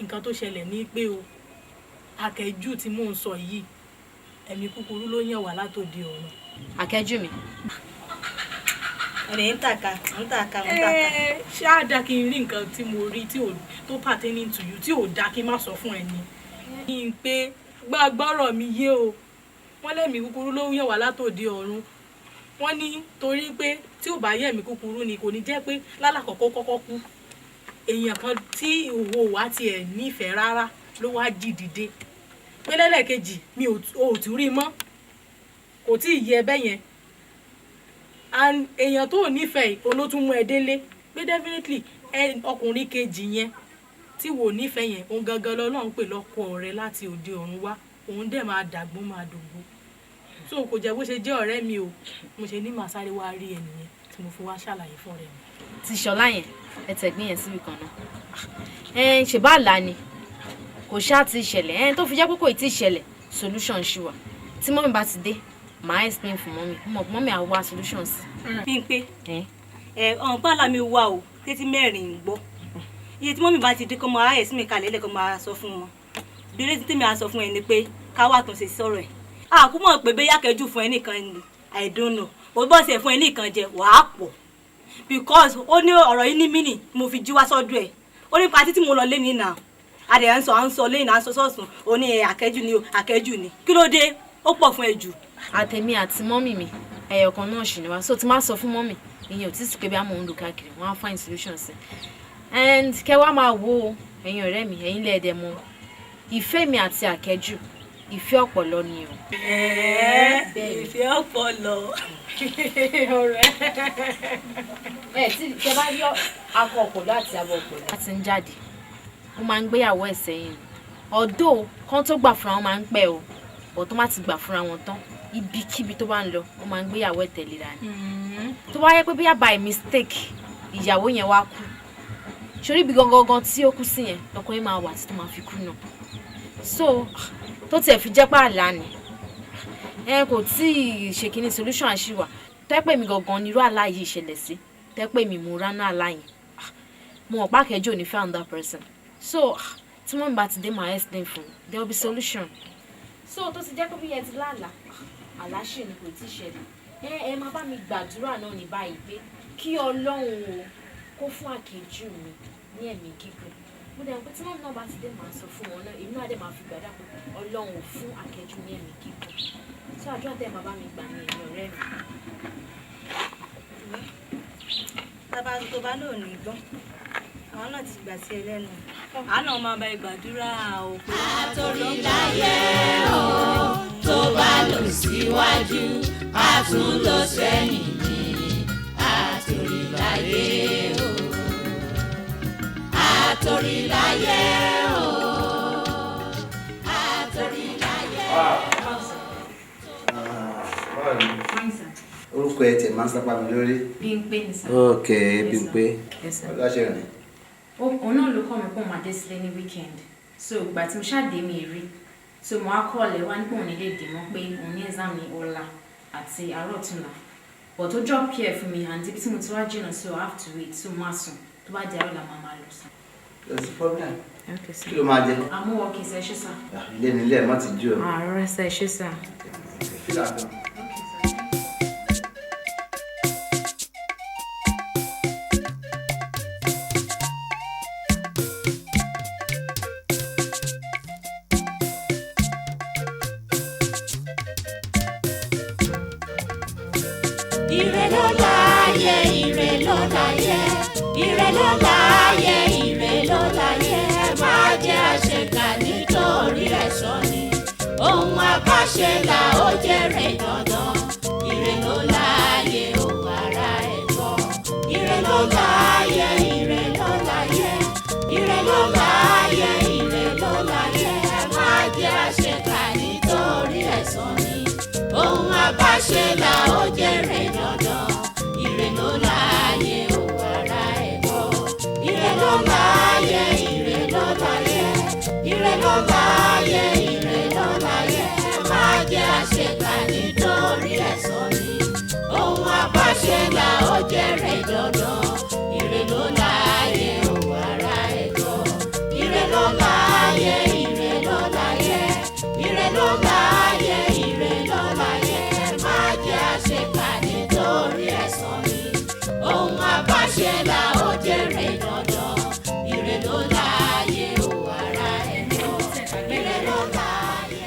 nǹkan tó ṣẹlẹ̀ ní pé o àkẹ́jù tí mò ń sọ yìí ẹ̀mí kúkúrú ló yàn wá látòde ọ̀run. àkẹ́jù mi. ẹ̀rẹ̀ ń tàka. ṣé á dá kí n rí nǹkan tí mo rí tó pertaining to you tí ò dá kí n má sọ fún ẹni. kí n pé gbàgbọ́rọ̀ mi yé o wọ́n lẹ́mìí kúkúrú ló yàn wá látòde ọ̀run wọ́n ní torí pé tí ò bá yẹ̀mí kúkúrú ni kò ní jẹ́ pé lálàkọ́kọ́ kọ́kọ́ kú èèyàn kan tí òwò wa tiẹ̀ nífẹ̀ẹ́ rárá ló wá jí dìde pé lẹ́lẹ́kejì mi ò tún rí mọ́ kò tí ì yẹ bẹ́ẹ̀ yẹn èèyàn tó nífẹ̀ẹ́ olótún mú ẹ délé pé definitely ọkùnrin kejì yẹn tí wò nífẹ̀ẹ́ yẹn òun gangan lọ́lọ́run pè lọ́kọ rẹ̀ láti òde ọ̀run wá òun dẹ̀ máa dàgbọ́n máa dògbò so kò jẹ́ bó ṣe jẹ́ ọ̀rẹ́ mi o mo ṣe ní màá sáré wá rí ẹnìyẹn tí mo fi wá ṣàlàyé fún ọ̀rẹ́ mi. ti Ṣọlá yẹn ẹ tẹ̀gbìn yẹn síbi kan náà ṣe bá là ni kò ṣáà ti ṣẹlẹ̀ tó fi jẹ́ pé kò tí ì ṣẹlẹ̀ solution ṣì wà tí mọ́mí bá ti dé màá explain fún mọ́mí á wá solution sí. bí n pé ọ̀npá làmì wà o títí mẹ́rin ń gbọ́ iye tí mọ́mí bá ti dé kọ́ mọ ayé sí mi kalẹ̀ lẹ́kọ̀ọ́ máa sọ fún wọn bí eré títí mi á sọ fún ẹ ni pé ká wà tó ṣe sọ̀rọ̀ ẹ̀ àkúmọ̀ pé bẹ́ẹ̀ yákẹ́jù fún ẹ nìkan ni I don't know o bọ́ sí ẹ̀ fún ẹ nìkan jẹ wàá pọ̀ because ó ní ọ̀rọ̀ yìí ní mínì mo fi jí wá sọ́dọ̀ ẹ̀ ó ní patí tí mo lọ lé ní nà adẹ̀ à ń sọ lẹ́yìn à ń sọ sọ́ọ̀sùn ó ní àkẹ́jù ni o àkẹ́jù ni kí ló dé ó pọ̀ fún ẹ jù àtẹ̀mí àti mọ́mì mi ẹyọ kan náà ṣì ni wá so tí máa sọ fún mọ́mì ìyẹn ò tí ì sí pé bí a mọ̀ ń lò káàkiri wọ́n á find solution sí and kẹ́ wá máa wo ẹ̀yin ọ̀rẹ́ mi ẹ̀yin lẹ́ẹ̀dẹ̀ mọ́ ìfẹ́ mi àti àkẹ́jù ìfẹ́ ọpọlọ ni o. ìfẹ́ ọpọlọ. ọ̀rẹ́ tí tẹ bá rí akọ ọpọlọ àti abo ọpọlọ láti ń jáde ó máa ń gbéyàwó ẹ̀ sẹ́yìn ọ̀dọ́ kan tó gbà fúnra wọn máa ń pẹ́ o bọ̀ tó má ti gbà fúnra wọn tán ibikíbi tó bá ń lọ ó máa ń gbéyàwó ẹ̀ tẹ̀léra ni tó bá yẹ pé bóyá by mistake ìyàwó yẹn wá kú sórí ibi gangan tí ó kú sí yẹn lọkùnrin máa wà tí tó máa fi kú náà so tó tiẹ̀ fi jẹ́ pé àlá ni kò tí ì ṣe kíní solution àṣìwà tẹ́pẹ́ mi gangan nírú àlá yìí ṣẹlẹ̀ sí tẹ́pẹ́ mi mo ránú àlá yẹn mo mọ̀ pé àkẹ́jọ́ ò ní found that person so tí wọ́n bá ti dé máa explain fún there will be solution so tó ti jẹ́ pé bí yẹn ti láàlá àlá ṣe ni kò tí ì ṣẹlẹ̀ ẹ máa bá mi gbàdúrà náà ní báyìí pé kí Ọlọ́run o kó fún àkẹ́jù mi ní ẹ̀mí gígùn mo dẹ̀ pé tí wọ́n náà bá ti dé máa sọ fún wọn náà èmi náà dẹ̀ máa fi gbàdá pé Ọlọ́run ò fún àkẹ́jù ní ẹ̀mí gígùn so àdúrà tẹ̀ máa bá mi gbà ní ẹ̀yìn ọ̀rẹ́ mi. tábà tó bá lò ní gbọ́n àwọn náà ti gbà sí ẹ lẹ́nu àánà máa bá ìgbàdúrà o pé àtòríláyé o tó bá lọ síwájú a tún lọ sẹ́yìn ní àtòríláyé o àtòríláyé o àtòríláyé orúkọ ẹ tẹ máa ń sápá mi lórí. Bímpé ni sá. ok Bímpé ọlọ́ṣẹ́ rìn. òun náà ló kọ́ mi pé òun máa dé sílé ní weekend so ìgbà tí mo ṣáàdé mi rí so mo á kọ́ ọ̀lẹ́ wá nípò òun nílé dè mọ́ pé òun ní exam ní ọ̀la àti àárọ̀ ọ̀túnla but ó drop care fún mi and ibi tí mo ti wá jìnnà so I have to wait so mo á sùn tó bá di àárọ̀ la máa lọ sùn. there's a problem. kí ló máa jẹ. àmúwọ̀ kì í ṣe ṣe sá. ilé nílé ẹ̀ má ti jú ọ. àárọ̀ ṣe ṣe sá. fílà kan. ire ló láyé ire ló láyé ire ló láyé ire ló láyé má jẹ́ àṣekà nítorí ẹ̀san ni ohun àbáṣe là ó jèrè dandan ire ló láyé ó ara ẹ̀ gbọ́ ire ló láyé ire ló láyé ire ló láyé ire ló láyé má jẹ́ àṣekà nítorí ẹ̀san ni ohun àbáṣe là ó jèrè dandan ire ló láyé ó ara ẹ̀ gbọ́ ire ló láyé ire ló láyé ire ló láyé ire ló láyé má jẹ́ àṣekà nítorí ẹ̀san ni ohun àbáṣe là ó jèrè dandan ire ló láyé ó ara ẹ̀ gbọ́ ire ló láyé ire ló láyé ire ló láyé ire ló láyé má jẹ́ àṣekà nítorí ẹ̀san ni ohun àbáṣe là ó jèrè dandan ire ló láyé ó ara ẹ̀ gbọ́ ire ló láyé.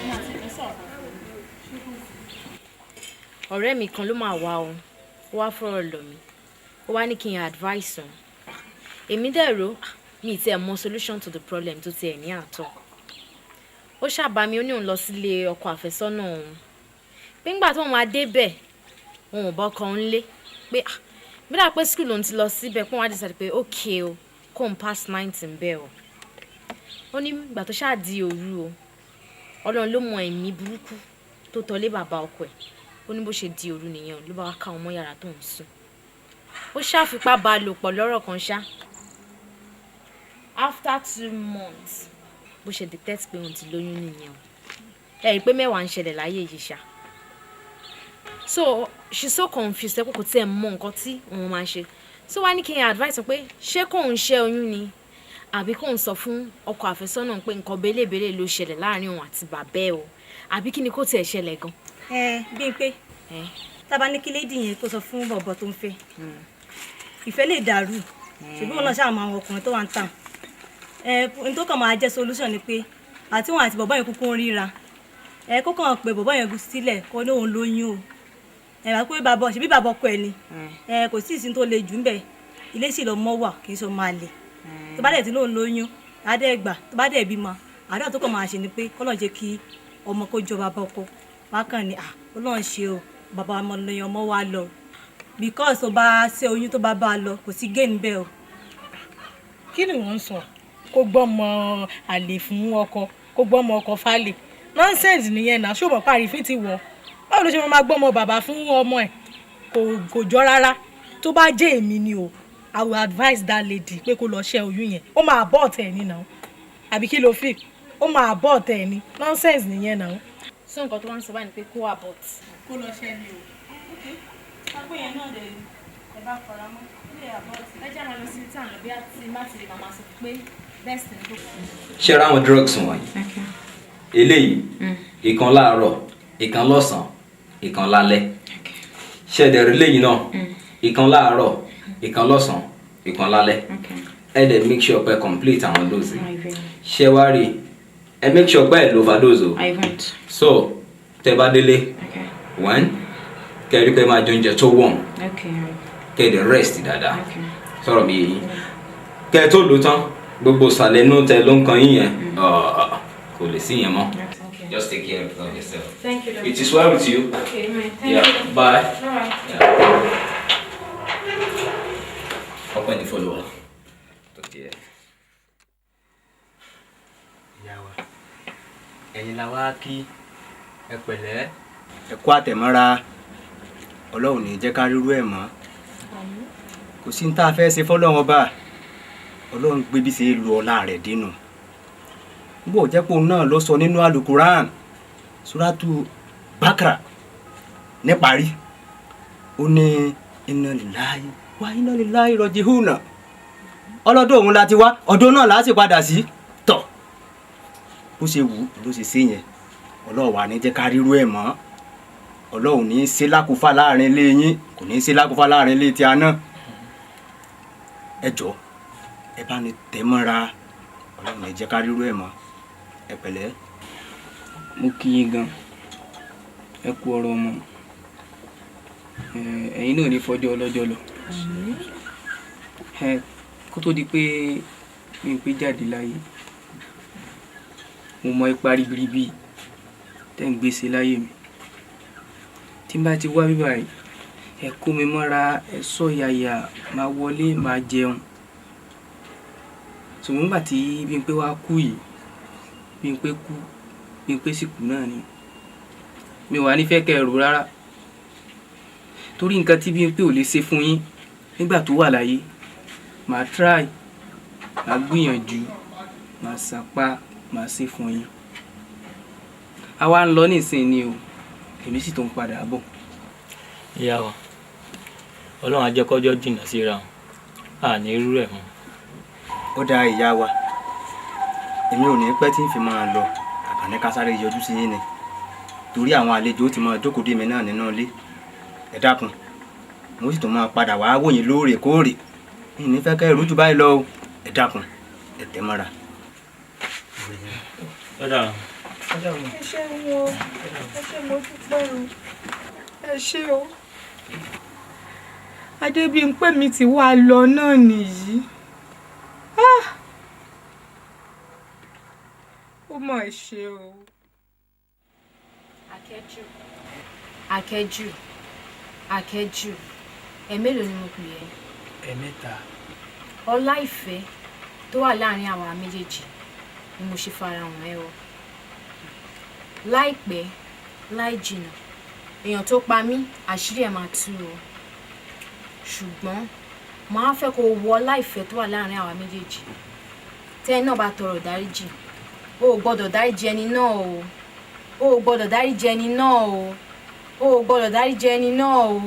ọ̀rẹ́ mi kan ló máa wá o ó wá fọ̀rọ̀ lọ̀ mí ó wá ní kí n advice òun èmi dẹ̀ rò mi ti ẹ̀ mọ solution to the problem tó ti ẹ̀ ní àtọ̀ ó ṣàbá mi ó ní òun lọ sílé ọkọ àfẹ́sọ́nà òun pé ńgbà tó máa débẹ̀ òun ò bọ́kọ ń lé pé bí dáa pé school òun ti lọ síbẹ̀ pé wọ́n á decide pé okay o kó n pass 19 bẹ́ẹ̀ o ó ní ìgbà tó ṣáà di òru o Ọlọ́run ló mọ ẹ̀mí burúkú tó tọ́lé bàbá ọkọ ẹ̀ ó ní bó ṣe di òru nìyẹn ló bá wá ká ọmọ yàrá tó ń sùn ó ṣàfipá bá a lò pọ̀ lọ́rọ̀ kan ṣá after 2 months bó ṣe detect pé òun ti lóyún nìyẹn o ẹ rí i pé mẹ́wàá ń ṣẹlẹ̀ láyé yìí ṣá so she's so confused ẹ kò tiẹ̀ mọ nǹkan tí òun máa ṣe so wá ní kí n advice pé ṣé kóun ṣẹ́ oyún ni àbí kóun sọ fún ọkọ àfẹ́sọ́nà pé nǹkan belébélé ló ṣẹlẹ̀ láàrin òun àti bàbá ẹ̀ o àbí kí ni kó tiẹ̀ ṣẹlẹ̀ gan. Bímpé tábà ní kí lédi yẹn kó sọ fún bọ̀bọ̀ tó ń fẹ́ ìfẹ́ lè dàrú ṣùgbọ́n wọn náà ṣáà máa wọn ọkùnrin tó wà ń tàn n tó kàn máa jẹ́ solution ni pé àti wọn àti bọ̀bọ̀ yẹn kúkú ń ríra ẹ kó kàn pé bọ̀bọ́ yẹn sílẹ̀ kó ní òun lóyún o ẹ wá pé bàbá ṣe bí bàbá ọkọ ẹ ni ẹ kò sí ìsìn tó le jù ń bẹ ilé sì lọ mọ́ wà kì í ṣe máa lè tó bá dẹ̀ tí lóun lóyún adẹ́gbà tó bá dẹ̀ bímọ àdúrà tó kàn máa ṣe ni pé kọ́lọ́n jẹ́ kí ọmọ kó jọ bàbá ọkọ wákàn ni Ọlọ́run ṣe o bàbá ọmọ lóyún ọmọ wa lọ because tó bá ṣe oyún tó bá bá a lọ kò sí gain bẹ́ẹ̀ o. kí ni wọ́n ń sọ kó gbọ́mọ àlè fún ọkọ kó gbọ́mọ ọkọ fálè nonsense nìyẹn náà ṣùgbọ́n pàrífín ti wọ̀ báwo ló ṣe máa gbọ́mọ bàbá fún ọmọ ẹ̀ kò jọ rárá tó bá jẹ́ èmi ni o I will advise that lady pé kó lọ ṣẹ́ oyún yẹn ó máa bọ́ ọ̀tẹ̀ ní náà àbí kí ló fi ó máa bọ́ ọ̀tẹ̀ ní nonsense nìyẹn náà. sí nǹkan tó wá ń sọ báyìí ni pé kó abort. kó lọ ṣẹ́ ni o. agbó yẹn náà lè ẹ bá fara mọ́ ilé abort. ẹ jẹ́ àwọn lọ sí tí àwọn bí a ti má ti lè màmá sọ pé best ní kò. ṣe ra àwọn drugs wọ̀nyí eléyìí ìkan láàárọ̀ ìkan lọ́sàn-án ìkan lálẹ́ ṣẹ̀dẹ̀rẹ̀ lẹ́yìn náà ìkan láàárọ̀ ìkan lọ́sàn-án ìkan lálẹ́ ẹ dẹ̀ make sure pé complete àwọn dose ṣe wá rí ẹ make sure pé ẹ lo overdose o so tẹ bá délé one kẹrí pé máa jẹ oúnjẹ tó warm kẹ dẹ̀ rest dáadáa sọ̀rọ̀ mi yìí kẹ tó lò tán gbogbo sàlẹ̀ inú tẹ ló ń kan yín yẹn kò lè sí yẹn mọ́. Just take care of yourself. Thank you, Doctor. It is well with you. Okay, man. Thank Yeah. you. Bye. All right. Open the follower. ìyá wa ẹ̀yin la wá kí ẹ pẹ̀lẹ́ ẹ kú àtẹ̀mọ́ra Ọlọ́run ní jẹ́ ká rírú ẹ̀ mọ́ kò sí ní tá a fẹ́ ṣe fọ́lọ́run ọba Ọlọ́run gbé bí ṣe lu ọlá rẹ̀ dínú bó jẹ́ pé òun náà ló sọ nínú alukuran suratu Bakra níparí ó ní inna lillahi wa inna ilaihi raji'un ọlọ́dọ̀ òun láti wá ọ̀dọ̀ náà láti padà sí tọ̀ bó ṣe wù ló ṣe ṣe yẹn Ọlọ́run wà ní jẹ́ ká rírú ẹ̀ mọ́ Ọlọ́run ní í ṣe lákùúfà láàrin ilé yín kò ní í ṣe lákùúfà láàrin ilé tí a náà ẹ jọ̀ọ́ ẹ bá ní tẹ̀ mọ́ra Ọlọ́run ní jẹ́ ká rírú ẹ̀ mọ́ ẹ pẹ̀lẹ́. mo kí yín gan ẹ kú ọ̀rọ̀ ọmọ ẹ̀yin náà ní fọjọ́ ọlọ́jọ́ lọ kó tó di pé mi pé jáde láyé mo mọ ipa ribiribi tẹ́ ń gbèsè láyé mi tí n bá ti wá bíbá yìí ẹ kó mi mọ́ra ẹ sọ yàyà máa wọlé máa jẹun ṣùgbọ́n nígbà tí Bímpé wá kú yìí Bímpé kú Bímpé sì kú náà ni mi ò wá ní fẹ́ kẹ́ ẹ rò rárá torí nǹkan tí Bímpé ò lè ṣe fún yín nígbà tó wà láyé màá try màá gbìyànjú màá sapá màá ṣe fún yín àwa ń lọ nísìnyí ni o èmi sì tó ń padà bọ̀. ìyá wa Ọlọ́run á jẹ́ kọ́jọ́ jìnnà síra wọn à ní irú ẹ̀ mọ́. ó dáa ìyá wa èmi ò ní pẹ́ tí ń fi máa lọ àkànní ká sáré yọjú sí yín ni torí àwọn àlejò tí máa jókòó dé mi náà nínú ilé ẹ dákun mo sì tún máa padà wá wò yín lóòrèkóòrè mi ní fẹ́ kẹ́ ẹ rújú báyìí lọ o ẹ dákun ẹ tẹ́ mọ́ra. ẹ ṣé wo ẹ ṣé mo dúpẹ́ o ẹ ṣé o Adébímpé mi ti wá lọ náà nìyí ó mà ṣe o. Akẹ́jù ẹ̀mélòó ni mo pè ẹ́. ẹ̀mẹ́ta. ọlá ìfẹ́ tó wà láàrin àwa méjèèjì ni mo ṣe fara hàn ẹ́ o láìpẹ́ láì jìnnà èèyàn tó pa mí àṣírí ẹ̀ máa tú o ṣùgbọ́n màá fẹ́ kó wọ ọlá ìfẹ́ tó wà láàrin àwa méjèèjì tẹ́ ẹ náà bá tọrọ dáríjì o ò gbọ́dọ̀ dáríjì ẹni náà o ò gbọ́dọ̀ dáríjì ẹni náà o ò gbọ́dọ̀ dáríjì ẹni náà o.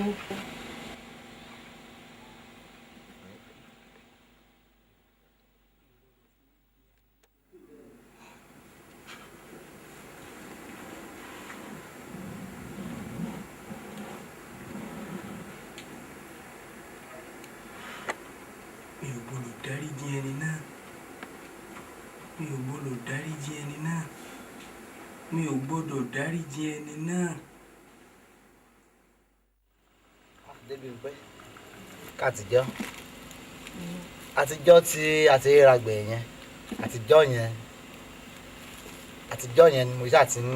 mi ò gbọ́dọ̀ dáríjì ẹni náà mi ò gbọ́dọ̀ dáríjì ẹni náà mi ò gbọ́dọ̀ dáríjì ẹni náà. débi pé kàtijọ́ tí a ti ríra gbẹ̀yìn yẹn àtijọ́ yẹn ni mo ṣáà ti ń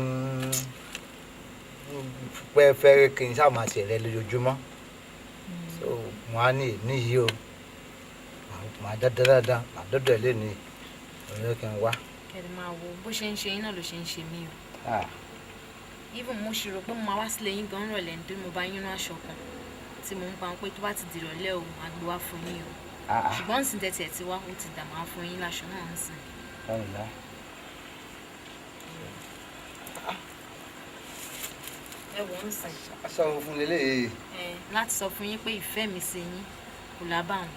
pẹ́ fẹ́ kí n ṣáà máa ṣe rẹ lójoojúmọ́ so mo á ní yìí o màá dáadáa màá dọ́dọ̀ ẹ̀ lẹ́nu ọ̀rẹ́ kí n wá. kẹ́lẹ́ máa wo bó ṣe ń ṣe yín náà ló ṣe ń ṣe mí o. even mo ṣe rò pé mo máa wá sílé yín gan rọ̀lẹ́ nítorí mo bá yín rán aṣọ kan tí mo ń pa pé tó bá ti dìrọ̀lẹ́ o máa gbé wá fún yín o. ṣùgbọ́n nsìn tẹ̀tẹ̀ ẹ̀ ti wá ó ti dà máa fún yín láṣọ náà ń sìn. ẹ wò ń sìn. aṣọ fún lélẹ̀. láti sọ fún yín pé ìfẹ́ mi sí yín kò lábàwọ́n.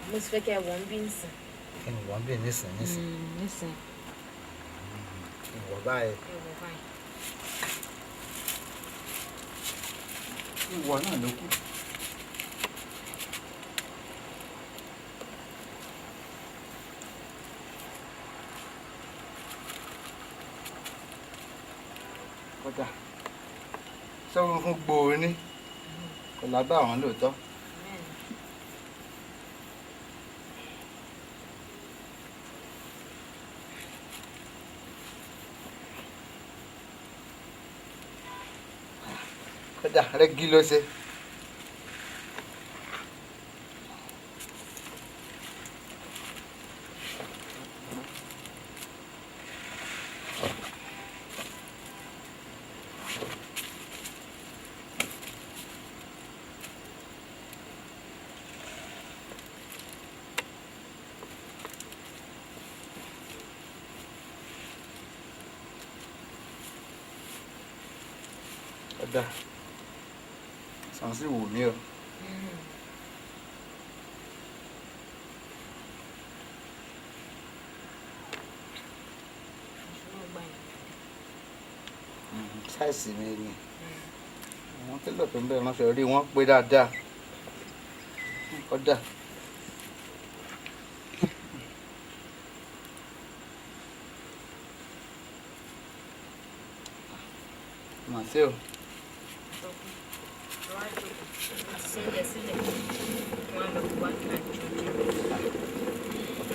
mo ti fẹ́ kẹ́ ẹ wọ́n bí ń sìn. kí ni wọ́n bí nísìn. ìwọ báyìí. ìwọ náà ló kù. kódà sọ́run fún gbòó ní kò lábá àwọn lóòótọ́. kódà rẹ́gí ló ṣe. kódà sàn sí wù mí o. sáìsì mi ni àwọn tẹ́lẹ̀ tó ń bẹ̀rẹ̀ ránṣẹ́ rí wọ́n pé dáadáa kódà. mà sí o.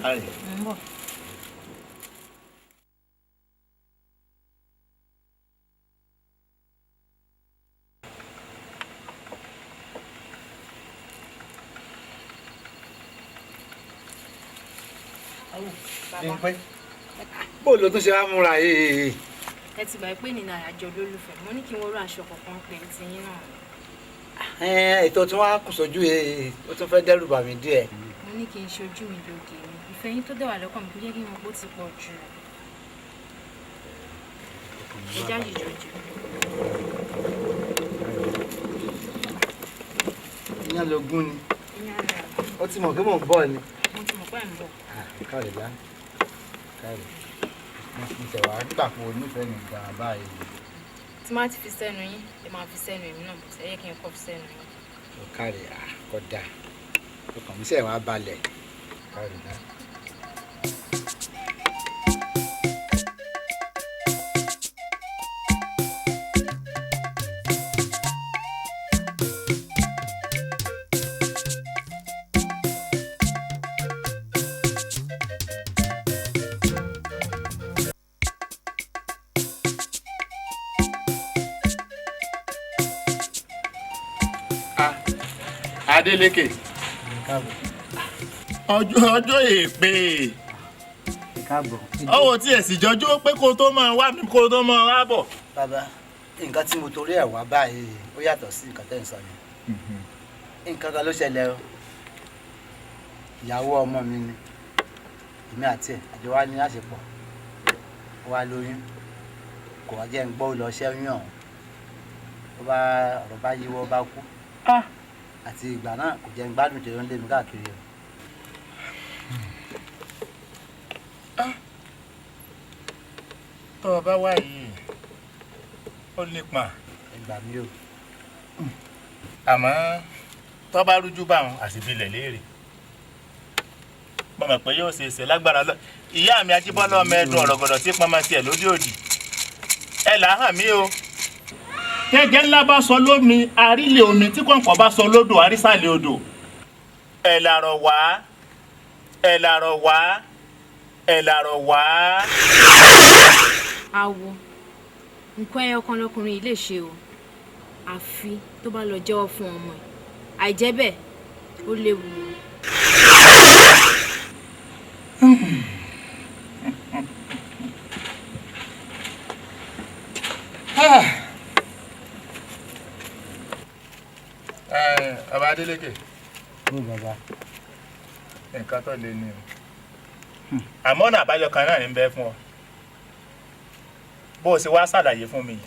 Ay. Bímpé, bó ló tún ṣe wá múra yìí? ẹ ti gbà pé nínú àyájọ́ olólùfẹ́ mo ní kí n wọ́rọ̀ aṣọ kọ̀ọ̀kan pé ti yín náà. ètò tí wọ́n á kùn sójú yìí ó tún fẹ́ dẹ́rù bà mí díẹ̀. mo ní kí n ṣojú mi lóge mi ìfẹ́ yín tó dẹ̀ wà lọ́kàn mi kó jẹ́ kí n mọ̀ pé ó ti pọ̀ jù. ẹ jáde jọjọ. ìyá lógún ni ó ti mọ̀ pé mò ń bọ̀ ni. mo ti mọ̀ pé ẹ̀ ń bọ̀. káre lá káre mo ti tẹ̀ wá nígbà pé onífẹ̀ẹ́ mi gan-an báyìí. tí máa ti fi sẹ́nu yín ẹ máa fi sẹ́nu èmi náà ẹ yẹ kí n kọ́ fi sẹ́nu yín. ó káre kódà ó kàn mí sẹ́ẹ̀ wá balẹ̀ káre lá. Adélékè ọjọ́ èèpè ọwọ́ tí ẹ̀ sì jọjú pé kó tó máa wá mi kó tó máa wá bọ̀. bàbá nǹkan tí mo torí ẹ̀ wá báyìí ó yàtọ̀ sí nǹkan tẹ́ ń sọ yẹn nǹkan kan ló ṣẹlẹ̀ o ìyàwó ọmọ mi ni èmi àti ẹ̀ àjọ wa ní àṣepọ̀ ó wá lóyún kò wá jẹ́ ń gbọ́ lọ ṣẹ́yún ọ̀hún ọ̀rọ̀ bá yíwọ́ bá kú àti ìgbà náà kò jẹ́ ń gbádùn tó ń lé mi káàkiri o. tó o bá wá yìí ó nípa. ìgbà mi o. àmọ́ tó bá rújú bá wọn àṣìbílẹ̀ léèrè mo mọ̀ pé yóò ṣe é ṣe ìyá mi Ajíbọ́lá ọmọ ẹdun ọ̀rọ̀gọ̀dọ̀ tí pọnmọ tiẹ̀ lódì òdì ẹ là hàn mí o. tẹ́jẹ́ ńlá bá sọ lómi àrílẹ̀ omi tí kọ̀ǹkọ̀ bá sọ lódò àrísàlẹ̀ odò. ẹ làrọ̀ wá ẹ làrọ̀ wá ẹ làrọ̀ wá. àwo nǹkan ẹyọ kan lọkùnrin yìí lè ṣe o àfi tó bá lọ jẹ́wọ́ fún ọmọ ẹ̀ àìjẹ́ bẹ́ẹ̀ ó léwu o. Bàbá Adélékè. Ó bàbá. Nǹkan tó le ni o. Àmọ́ ọ̀nà àbáyọ kan náà ń bẹ fún ọ. Bó o ṣe wá ṣàlàyé fún mi,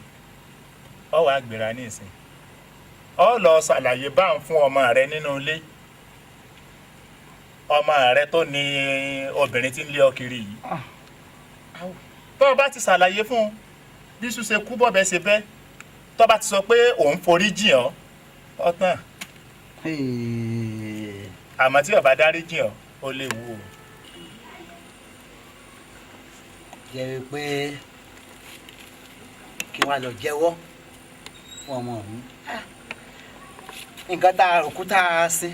ọ wàá gbéra ní ìsìn. Ọ lọ ṣàlàyé báwọn fún ọmọ rẹ nínú ilé. Ọmọ rẹ tó ní obìnrin tí ń lé ọ kiri yìí. Tó o bá ti ṣàlàyé fún un, bí sùn ṣe kú bọ́bẹ̀ ṣe bẹ́, tó o bá ti sọ pé òun forí jìn ọ́, ọ tán. Àmọ́ tí o bá dárí jìn ọ́, ó léwu o. Jẹ́ pé kí wọ́n lọ jẹ́wọ́ fún ọmọ mi. Nǹkan tá a rò kú tá a ṣe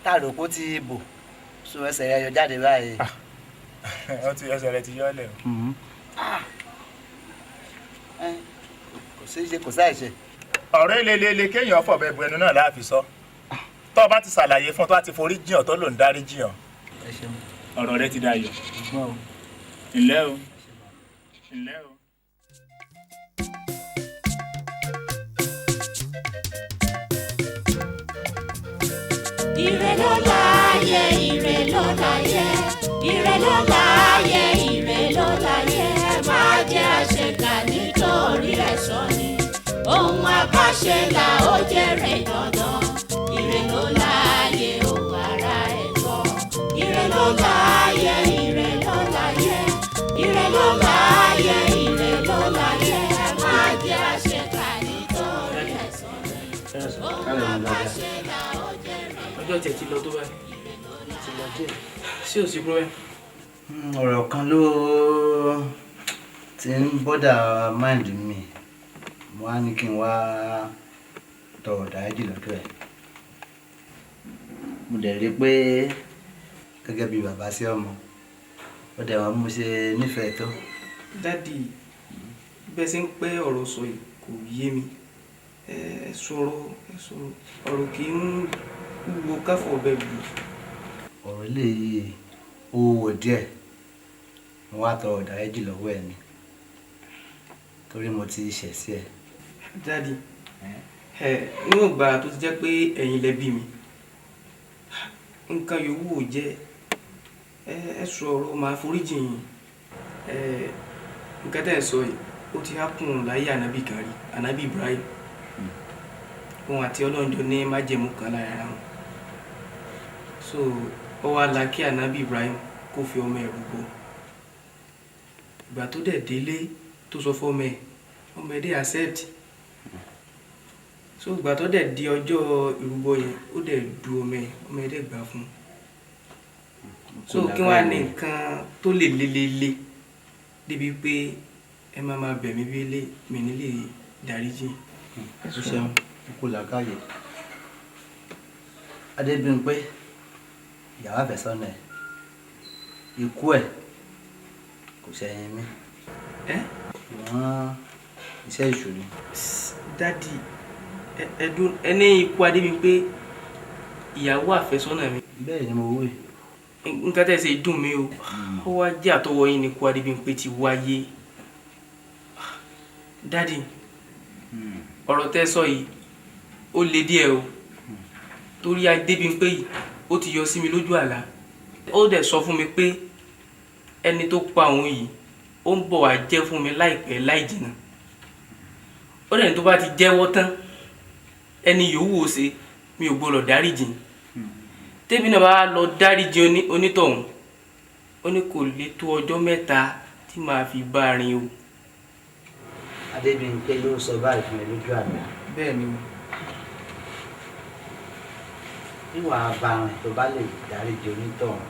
tá a rò kú ti bò so ẹsẹ̀ rẹ̀ yọ jáde báyìí. Ó ti ẹsẹ̀ rẹ̀ ti yọ ọ́lẹ̀ o. Kò sí ṣe kò sáì ṣe. Ọ̀rọ̀ ilé kéèyàn fọ̀bẹ bu ẹnu náà láàfin sọ. Tó o bá ti ṣàlàyé fún tó bá ti forí jìn ọ́ tó lòún dárí jìn ọ́. Ọ̀rọ̀ rẹ ti dayọ̀. Ǹlẹ́ o. Ǹlẹ́ o. Ire ló láyé, ire ló láyé, ire ló láyé, ire ló láyé. Má jẹ́ àṣekà nítorí ẹ̀san ni. Ohun àbáṣe là ó jèrè dandan. Ire ló láyé, ó ara ẹ̀ gbọ́. Ire ló láyé, ire ló láyé, ire ló láyé, ire ló láyé. Má jẹ́ àṣekà nítorí ẹ̀san ni. Ohun àbáṣe là ó jèrè. Ọjọ́ tẹ̀ ti lọ tó báyìí. Ti lọ díẹ̀. Sí ò sí problem. Ọ̀rọ̀ kan ló ti ń bọ́dà mind mi. Mo wá ní kí n wá tọrọ dáríjì lọ́dọ̀ ẹ̀. Mo dẹ̀ rí pé gẹ́gẹ́ bí bàbá sí ọmọ, ó dẹ̀ wọ́n mú ṣe nífẹ̀ẹ́ tó. Dádì, bẹ́ẹ̀ ṣe ń pẹ́ ọ̀rọ̀ sọ yìí kò yé mi. Ẹ sọ̀rọ̀ ọ̀rọ̀ kì í wúwo káfọ̀ ọbẹ̀ bù. Ọ̀rọ̀ eléyìí ó wò díẹ̀. Mo wá tọrọ dáríjì lọ́wọ́ ẹ̀ ni. Torí mo ti ṣẹ̀ sí ẹ. Dádì, níwọ̀n ìgbà tó ti jẹ́ pé ẹ̀yin lẹ bí mi, nǹkan yòówù ò jẹ́ ẹ sọ̀rọ̀ máa foríjì yín. Nǹkan tẹ́ ẹ sọ yìí ó ti hápùn láyé ànábì kan rí, ànábì Ibrahim. Òun àti Ọlọ́run jọ ní májẹ̀mú kan lára wọn. So ó wá la kí ànábì Ibrahim kó fi ọmọ ẹ̀ rúbọ. Ìgbà tó dẹ̀ délé tó sọ fọ́mọ ẹ̀ dẹ̀ accept. So ìgbà tó dẹ̀ di ọjọ́ ìrúbọ yẹn ó dẹ̀ du ọmọ ẹ̀ dẹ̀ gbà fún. So kí wọ́n á ní nǹkan tó lè lélele débi pé ẹ máa bẹ̀ mí bí mi nílé dáríjì. Ẹ ṣeun kú làákàyè. Adébímpé ìyàwó àfẹ́sọ́nà ẹ̀ ikú ẹ̀ kò ṣẹ̀yìn mí. Wọ́n iṣẹ́ ìṣù ni. Dádì, ẹni ikú Adébímpé ìyàwó àfẹ́sọ́nà mi. Bẹ́ẹ̀ ni mo wí. Nǹkan tẹ́ ṣe dùn mí o. Ó wá jẹ́ àtọwọ́ yín ni ikú Adébímpé ti wáyé. Dádì, ọ̀rọ̀ tẹ́ sọ yìí ó le díẹ̀ o. Torí Adébímpé yìí ó ti yọ sí mi lójú àlá. Ó dẹ̀ sọ fún mi pé ẹni tó pa òun yìí ó ń bọ̀ wá jẹ́ fún mi láìpẹ́ láì jìnnà. Ó dẹ̀ ní tó bá ti jẹ́wọ́ tán ẹni yòówù ó ṣe mi ò gbọ́dọ̀ dáríjì. Tèmi náà bá lọ dáríjì onítọ̀hún ó ní kò lè tó ọjọ́ mẹ́ta tí màá fi bá a rìn o. Adébímpé ló sọ báyìí fún mi lójú àlá. Bẹ́ẹ̀ ni o. Níwà abàrùn tó bá lè dáríjì onítọ̀hún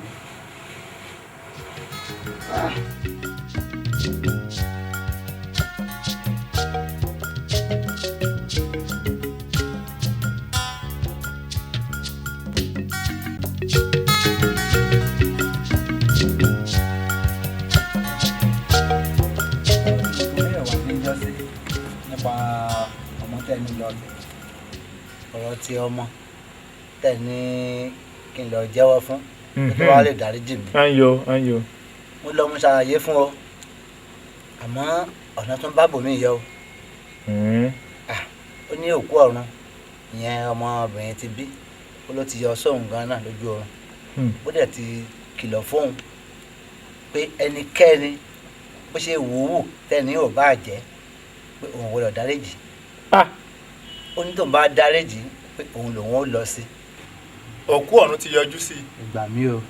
nípa ọmọ tẹni lọ ọ̀rọ̀ tí ọmọ tẹni kí n lọ jẹ́wọ́ fún tó wá lè dáríjì mí. Anyo. mo lọ mo ṣàlàyé fún ọ àmọ́ ọ̀nà tó ń bá bòmí yọ ó ní òkú ọ̀run ìyẹn ọmọbìnrin ti bí ó ló ti yọ sóhun gan náà lójú ọ̀run ó dẹ̀ ti kìlọ̀ fóun pé ẹnikẹ́ni bó ṣe wùwù tẹ́ni ò bá jẹ́ pé òun gbọ́dọ̀ dáríjì ó ní tóun bá dáríjì pé òun lòun ó lọ sí. òkú ọ̀run ti yọjú sí i. ìgbà mi o.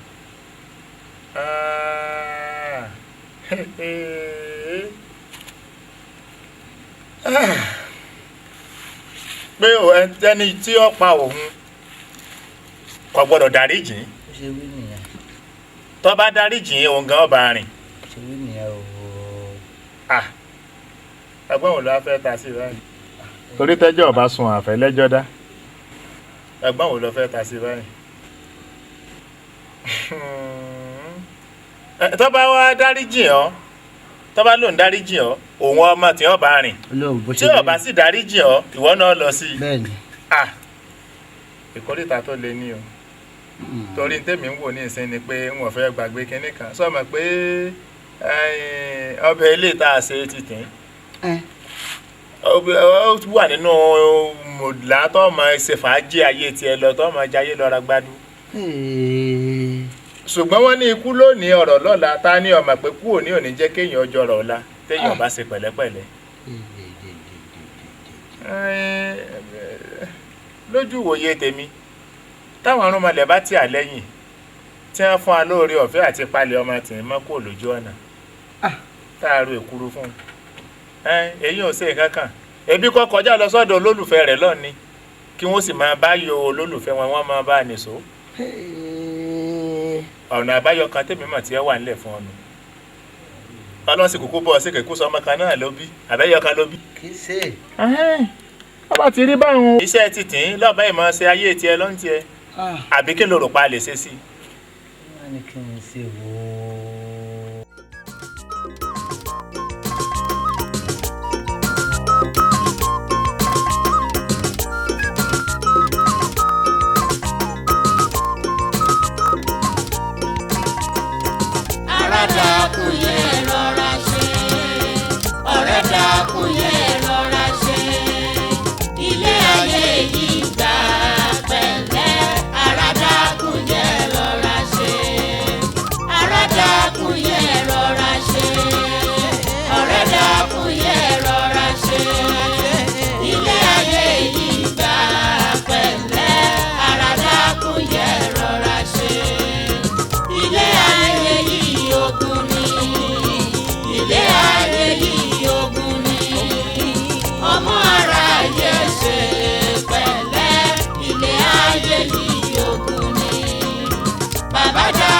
pé ẹni tí ó pa òun kò gbọ́dọ̀ dáríjì. ó ṣe wí nìyẹn. tó bá dáríjì òun gan ọba rìn. ó ṣe wí nìyẹn o. ẹgbọ́n wo ló fẹ́ ta sí báyìí. torí tẹ́jọ́ ọba sun àfẹ́ lẹ́jọ́ dá. ẹgbọ́n wo ló fẹ́ ta sí báyìí. tó bá wá dáríjì ọ́ tó bá lòun dáríjì ọ́ òun ọmọ tí ọba rìn tí ọba sì dáríjì ọ́ ìwọ náà lọ sí i. bẹ́ẹ̀ni. ìkórìtà tó le ní o torí tèmi ń wò ní ìsìn ni pé wọn fẹ́ gbàgbé kinní kan sọ ma pé ọbẹ̀ ilé tá a ṣe ti tẹ̀ ó wà nínú mọ̀lá tó máa ṣe fàájì ayé tiẹ̀ lọ tó máa jayé lọ́ra gbádùn. ṣùgbọ́n wọ́n ní ikú lónìí ọ̀rọ̀ lọ́la ta ní ọmọ pé kú òní òní jẹ́ kéèyàn ọjọ́ ọ̀rọ̀ ọ̀la téèyàn bá ṣe pẹ̀lẹ́pẹ̀lẹ́. lójú ìwòye tèmi táwọn arúnmọlẹ̀ bá tì á lẹ́yìn tí wọ́n fún wa lóore ọ̀fẹ́ àti palẹ̀ ọmọ tì í mọ́ kó lójú ọ̀nà tá a ro èkuru fún un èyí ò ṣe nǹkan kan ebi kọ́ kọjá lọ sọ́dọ̀ olólùfẹ́ rẹ̀ lọ́ni kí wọ́n sì máa bá yọ olólùfẹ́ wọn wọ́n máa bá a nìṣó ọ̀nà àbáyọ kan tèmi mọ̀ tí ẹ wà nílẹ̀ fún ọ̀nà ọlọ́run sì kúkú bọ́ ọ sí kẹ̀kú sọ ọmọ kan náà ló bí àbẹ́yọ kan ló bí. kì í ṣe. ọba ti rí báyìí. iṣẹ́ ti tì í lọ́ọ̀bá ìmọ̀ ṣe ayé tiẹ̀ ló ń tiẹ̀ àbí kí ló rò pa lè ṣe sí i. wọ́n ní kí n ṣe wò ó. dákun yé rọra ṣe ọ̀rẹ́ dákun yé rọra ṣe ilé ayé yìí gbà pẹ̀lẹ́ ará dákun yé rọra ṣe ará dákun yé rọra ṣe ọ̀rẹ́ dákun yé rọra ṣe ilé ayé yìí gbà pẹ̀lẹ́ ará dákun yé rọra ṣe ilé ayé yìí ogun ni ilé ayé yìí ogun ni ọmọ aráyé ṣe pẹ̀lẹ́ ilé ayé yìí ogun ni bàbá dá.